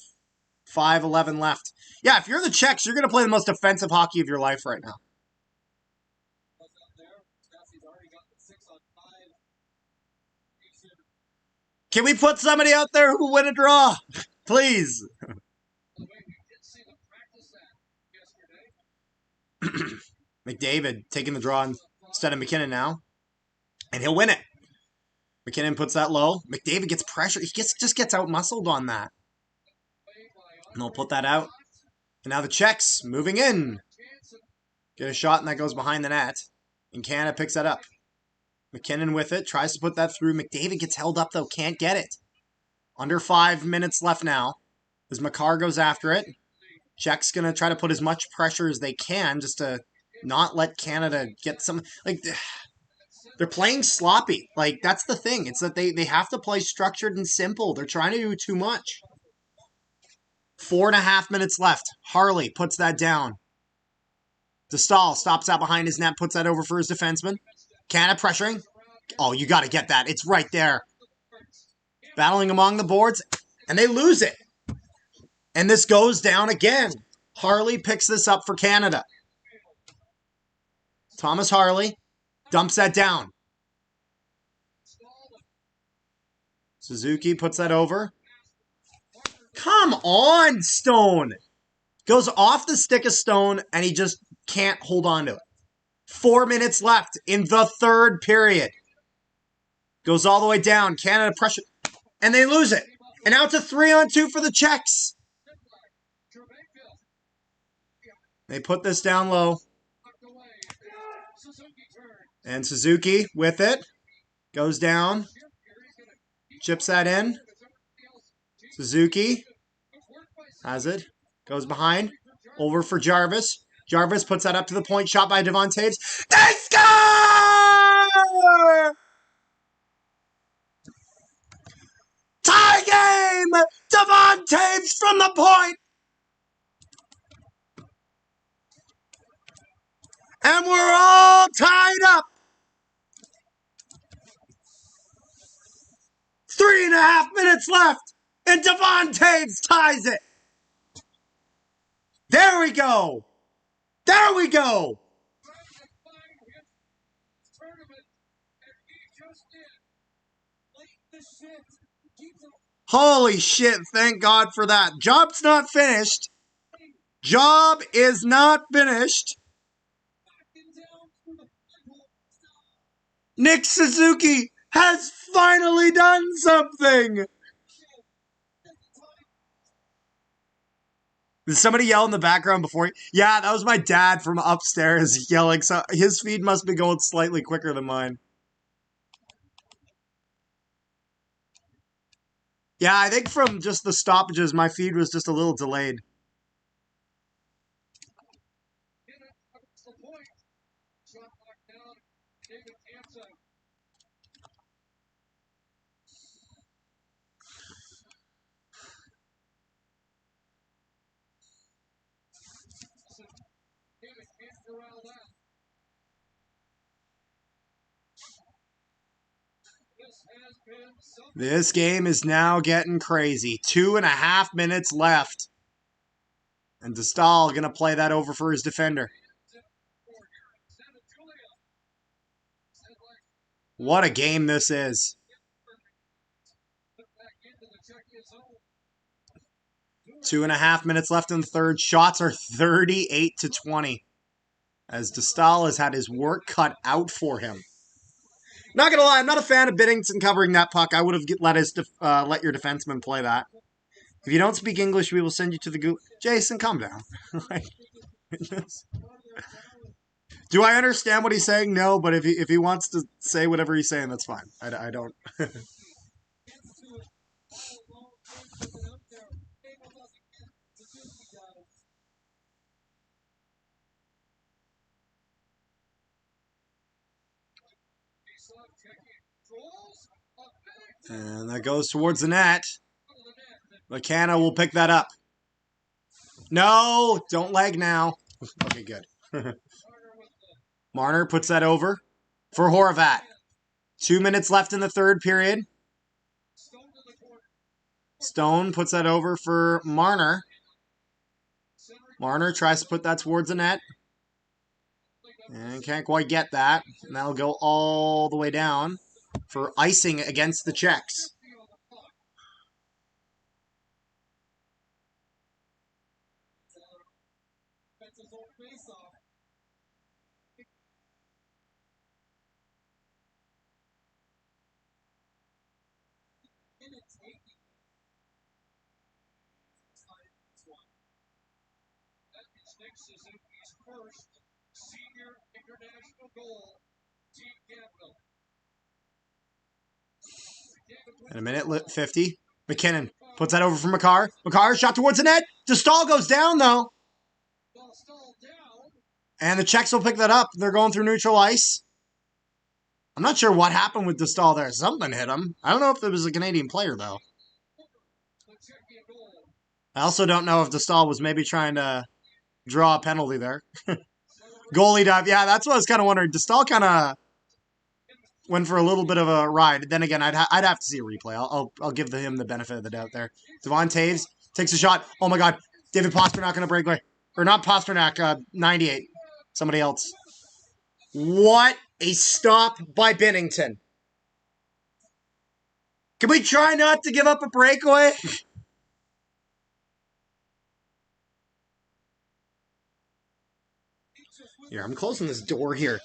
5:11 left. Yeah, if you're the Czechs, you're going to play the most offensive hockey of your life right now. Can we put somebody out there who win a draw? Please. McDavid taking the draw instead of McKinnon now. And he'll win it. McKinnon puts that low. McDavid gets pressure. He just gets out-muscled on that. And they'll put that out. And now the Czechs moving in. Get a shot, and that goes behind the net. And Canada picks that up. McKinnon with it. Tries to put that through. McDavid gets held up, though. Can't get it. Under 5 minutes left now. As McCarr goes after it. Czechs going to try to put as much pressure as they can just to not let Canada get some... Like, they're playing sloppy. Like, that's the thing. It's that they have to play structured and simple. They're trying to do too much. 4.5 minutes left. Harley puts that down. DeStahl stops out behind his net, puts that over for his defenseman. Canada pressuring. Oh, you got to get that. It's right there. Battling among the boards, and they lose it. And this goes down again. Harley picks this up for Canada. Thomas Harley dumps that down. Suzuki puts that over. Come on, Stone. Goes off the stick of Stone, and he just can't hold on to it. 4 minutes left in the third period. Goes all the way down. Canada pressure. And they lose it. And now it's a 3-on-2 for the Czechs. They put this down low. And Suzuki with it. Goes down. Chips that in. Suzuki has it. Goes behind. Over for Jarvis. Jarvis puts that up to the point. Shot by Devon Taves. They score! Tie game! Devon Taves from the point! And we're all tied up! 3.5 minutes left! And Devon Taves ties it! There we go! There we go! Holy shit, thank God for that. Job's not finished. Job is not finished. Nick Suzuki has finally done something. Did somebody yell in the background before? Yeah, that was my dad from upstairs yelling. So his feed must be going slightly quicker than mine. Yeah, I think from just the stoppages, my feed was just a little delayed. This game is now getting crazy. 2.5 minutes left. And DeStahl going to play that over for his defender. What a game this is. 2.5 minutes left in the third. Shots are 38-20. As DeStahl has had his work cut out for him. Not gonna lie, I'm not a fan of Binnington covering that puck. I would have let your defenseman play that. If you don't speak English, we will send you to the Google. Jason, calm down. Do I understand what he's saying? No, but if he wants to say whatever he's saying, that's fine. I don't. And that goes towards the net. McKenna will pick that up. No, don't leg now. Okay, good. Marner puts that over for Horvat. 2 minutes left in the third period. Stone puts that over for Marner. Marner tries to put that towards the net. And can't quite get that. And that'll go all the way down for icing against the Czechs. Suzuki's first senior international goal. Team Gambino. In a minute, 50. McKinnon puts that over for McCarr. McCarr shot towards the net. DeStahl goes down, though. And the Czechs will pick that up. They're going through neutral ice. I'm not sure what happened with DeStahl there. Something hit him. I don't know if it was a Canadian player, though. I also don't know if DeStahl was maybe trying to draw a penalty there. Goalie dive. Yeah, that's what I was kind of wondering. DeStahl kind of went for a little bit of a ride. Then again, I'd have to see a replay. I'll give him the benefit of the doubt there. Devon Taves takes a shot. Oh my God. David Pastrnak going to break away. Or not Pastrnak, 98. Somebody else. What a stop by Binnington. Can we try not to give up a breakaway? Here, I'm closing this door here.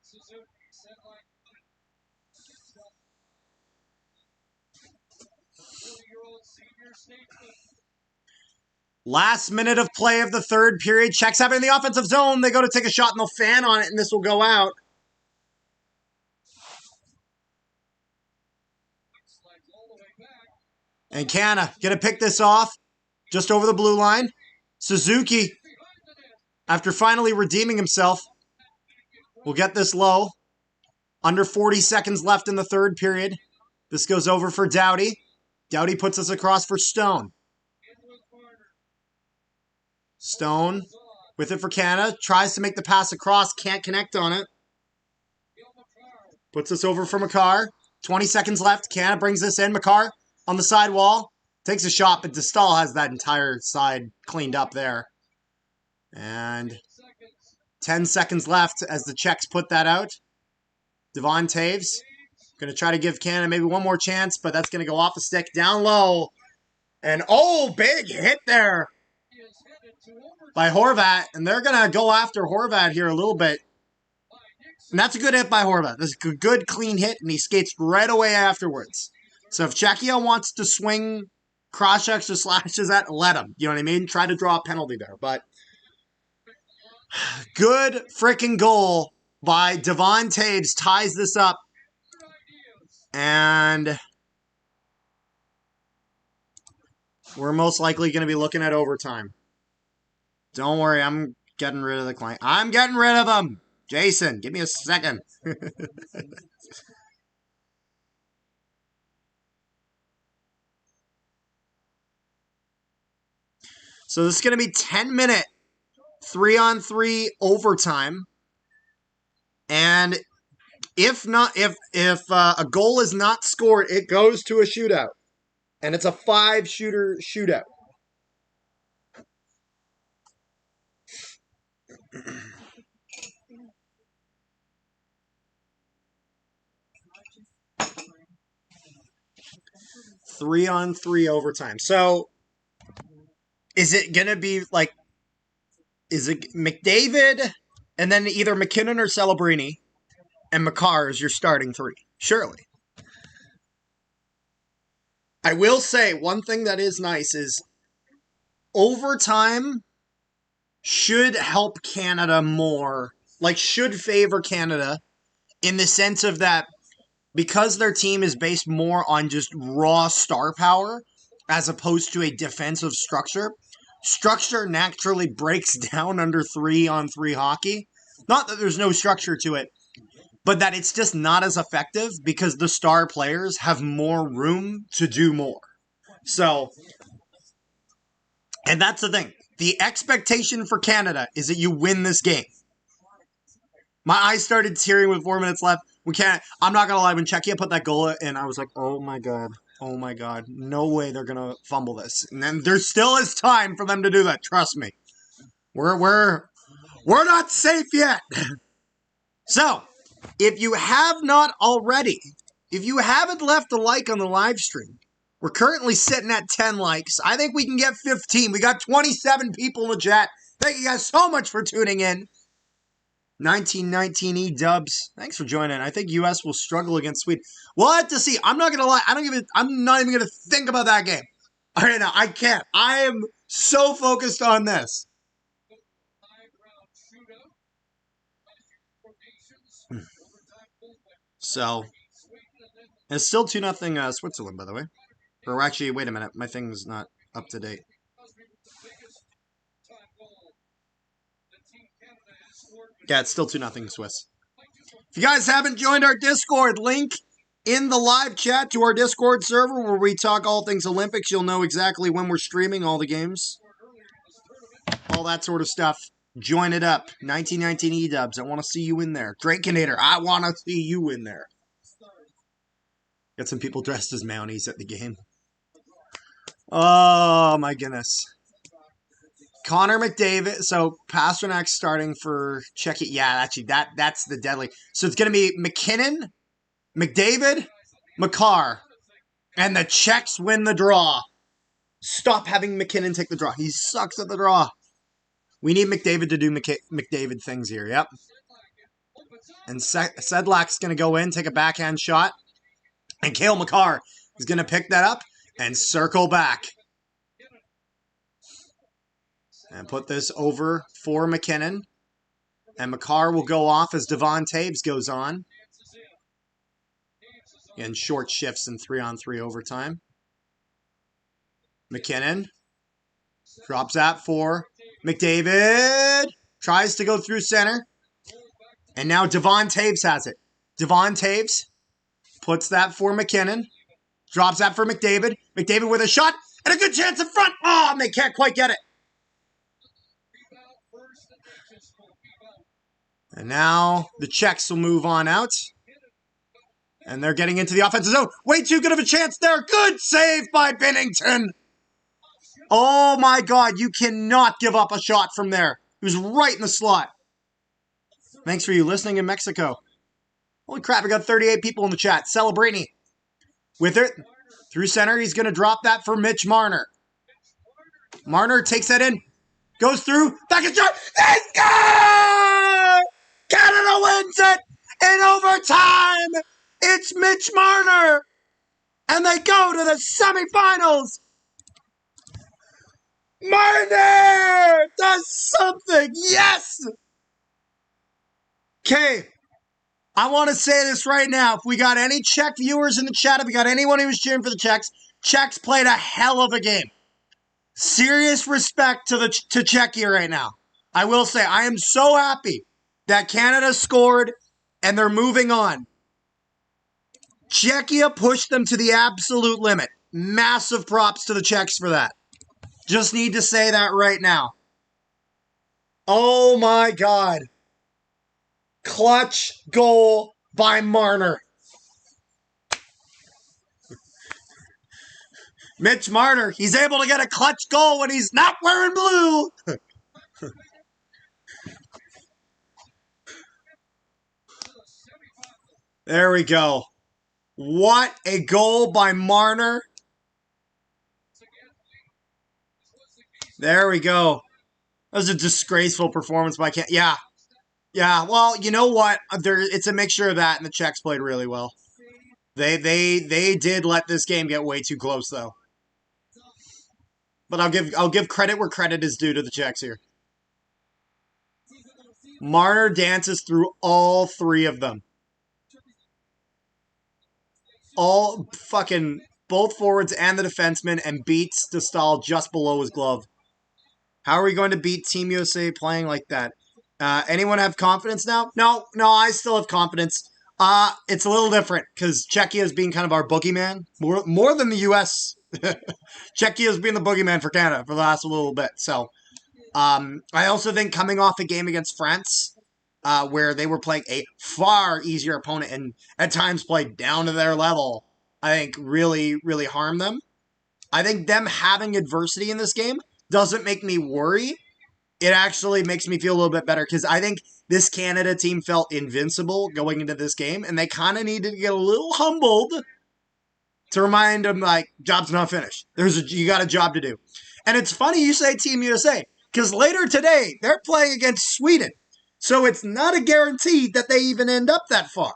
Suzuki set like 40-year-old senior statesman. Last minute of play of the third period. Czechs have it in the offensive zone. They go to take a shot and they'll fan on it, and this will go out. And Canna gonna pick this off just over the blue line. Suzuki, after finally redeeming himself, will get this low. Under 40 seconds left in the third period. This goes over for Doughty. Doughty puts us across for Stone. Stone with it for Canna. Tries to make the pass across. Can't connect on it. Puts us over for McCarr. 20 seconds left. Canna brings this in. McCarr on the sidewall. Takes a shot, but DeStahl has that entire side cleaned up there. And 10 seconds left as the Czechs put that out. Devon Taves going to try to give Canada maybe one more chance, but that's going to go off the stick down low. And oh, big hit there by Horvat. And they're going to go after Horvat here a little bit. And that's a good hit by Horvat. That's a good, clean hit, and he skates right away afterwards. So if Czechia wants to swing cross-checks or slashes at, let him. You know what I mean? Try to draw a penalty there. But good freaking goal by Devon Taves. Ties this up. And we're most likely going to be looking at overtime. Don't worry, I'm getting rid of the client. I'm getting rid of him. Jason, give me a second. So this is going to be 10-minute 3-on-3 overtime. And if a goal is not scored, it goes to a shootout. And it's a 5-shooter shootout. Three-on-3 overtime. So, is it going to be like, is it McDavid and then either McKinnon or Celebrini and Makar is your starting 3? Surely. I will say one thing that is nice is overtime should help Canada more, like should favor Canada in the sense of that because their team is based more on just raw star power as opposed to a defensive structure. Structure naturally breaks down under 3-on-3 hockey. Not that there's no structure to it, but that it's just not as effective because the star players have more room to do more. So, and that's the thing. The expectation for Canada is that you win this game. My eyes started tearing with 4 minutes left. I'm not going to lie, when Czechia put that goal in, I was like, oh my God, no way they're going to fumble this. And then there still is time for them to do that, trust me. We're not safe yet. So, if you have not already, if you haven't left a like on the live stream, we're currently sitting at 10 likes. I think we can get 15. We got 27 people in the chat. Thank you guys so much for tuning in. 1919 dubs. Thanks for joining. I think US will struggle against Sweden. We'll have to see. I'm not gonna lie. I'm not even gonna think about that game. All right, now I can't. I am so focused on this. So it's still 2-0 Switzerland, by the way. Or actually, wait a minute. My thing's not up to date. Yeah, it's still 2-0 Swiss. If you guys haven't joined our Discord, link in the live chat to our Discord server where we talk all things Olympics. You'll know exactly when we're streaming all the games. All that sort of stuff. Join it up. 1919 dubs. I want to see you in there. Drakenator, I want to see you in there. Got some people dressed as Mounties at the game. Oh, my goodness. Connor McDavid. So Pasternak's starting for Czechia. Yeah, actually, that's the deadly. So it's going to be McKinnon, McDavid, Makar, and the Czechs win the draw. Stop having McKinnon take the draw. He sucks at the draw. We need McDavid to do McDavid things here. Yep. And Sedlak's going to go in, take a backhand shot. And Cale Makar is going to pick that up and circle back. And put this over for McKinnon. And Makar will go off as Devon Taves goes on. And short shifts in 3-on-3 overtime. McKinnon drops that for McDavid. Tries to go through center. And now Devon Taves has it. Devon Taves puts that for McKinnon. Drops that for McDavid. McDavid with a shot. And a good chance in front. Oh, and they can't quite get it. And now the Czechs will move on out. And they're getting into the offensive zone. Way too good of a chance there. Good save by Binnington. Oh my God, you cannot give up a shot from there. He was right in the slot. Thanks for you listening in Mexico. Holy crap, we got 38 people in the chat. Celebrini with it. Through center, he's going to drop that for Mitch Marner. Marner takes that in. Goes through. Back and shot. They score! Canada wins it in overtime. It's Mitch Marner. And they go to the semifinals. Marner does something. Yes. Okay. I want to say this right now. If we got any Czech viewers in the chat, if we got anyone who was cheering for the Czechs, Czechs played a hell of a game. Serious respect to Czechia right now. I will say, I am so happy that Canada scored and they're moving on. Czechia pushed them to the absolute limit. Massive props to the Czechs for that. Just need to say that right now. Oh my God. Clutch goal by Marner. Mitch Marner, he's able to get a clutch goal when he's not wearing blue. There we go. What a goal by Marner. There we go. That was a disgraceful performance by Canada. Yeah. Yeah, well, you know what? It's a mixture of that, and the Czechs played really well. They did let this game get way too close, though. But I'll give credit where credit is due to the Czechs here. Marner dances through all three of them. All fucking both forwards and the defenseman, and beats the stall just below his glove. How are we going to beat Team USA playing like that? Anyone have confidence now? No, I still have confidence. It's a little different because Czechia is being kind of our boogeyman more than the U.S. Czechia has been the boogeyman for Canada for the last little bit. So, I also think coming off a game against France, where they were playing a far easier opponent and at times played down to their level, I think really, really harmed them. I think them having adversity in this game doesn't make me worry. It actually makes me feel a little bit better because I think this Canada team felt invincible going into this game, and they kind of needed to get a little humbled to remind them, like, job's not finished. You got a job to do. And it's funny you say Team USA, because later today, they're playing against Sweden. So it's not a guarantee that they even end up that far.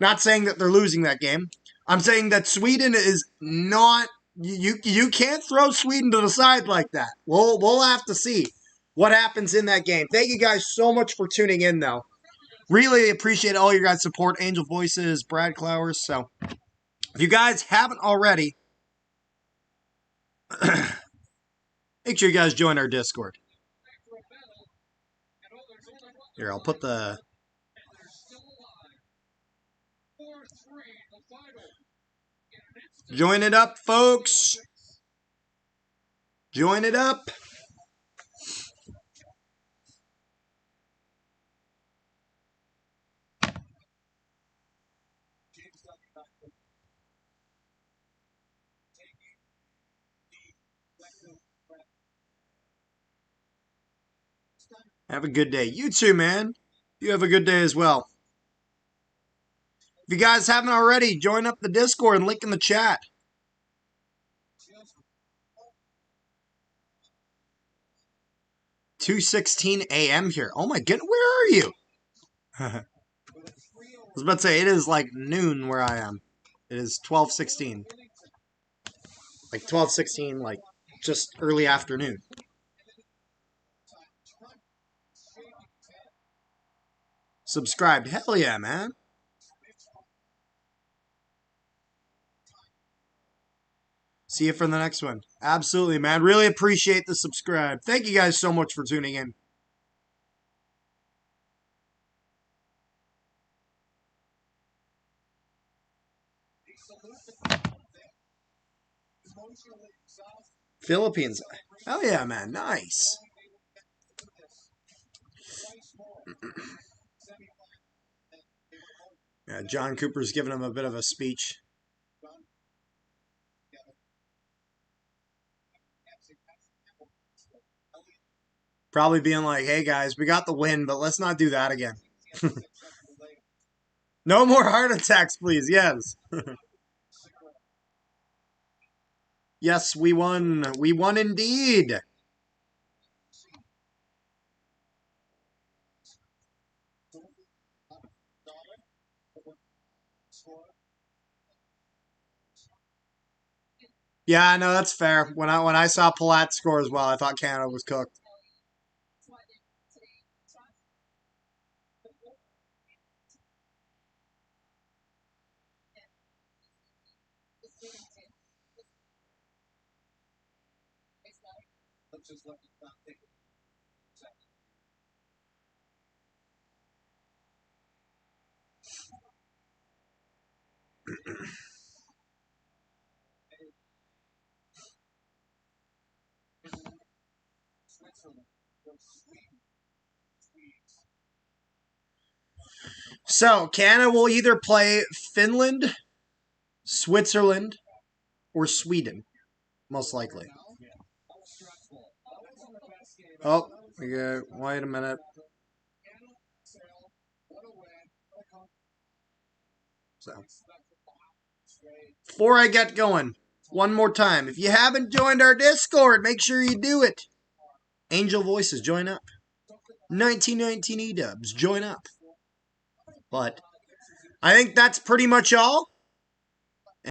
Not saying that they're losing that game. I'm saying that Sweden is not... You can't throw Sweden to the side like that. We'll have to see what happens in that game. Thank you guys so much for tuning in, though. Really appreciate all your guys' support. Angel Voices, Brad Clowers. So, if you guys haven't already, make sure you guys join our Discord. Here, I'll put the... Join it up, folks. Join it up. Have a good day. You too, man. You have a good day as well. If you guys haven't already, join up the Discord and link in the chat. $2:16 a.m. here. Oh my goodness, where are you? I was about to say, it is like noon where I am. It is 12:16. Like 12:16, like just early afternoon. Subscribed. Hell yeah, man. See you for the next one. Absolutely, man. Really appreciate the subscribe. Thank you guys so much for tuning in. Philippines. Hell yeah, man. Nice. Yeah, John Cooper's giving him a bit of a speech. Probably being like, hey guys, we got the win, but let's not do that again. No more heart attacks, please. Yes. Yes, we won. We won indeed. Yeah, no, that's fair. When I saw Palat score as well, I thought Canada was cooked. So, Canada will either play Finland, Switzerland, or Sweden, most likely. Oh, wait a minute. So, before I get going, one more time. If you haven't joined our Discord, make sure you do it. Angel Voices, join up. 1919 E-Dubs, join up. But I think that's pretty much all.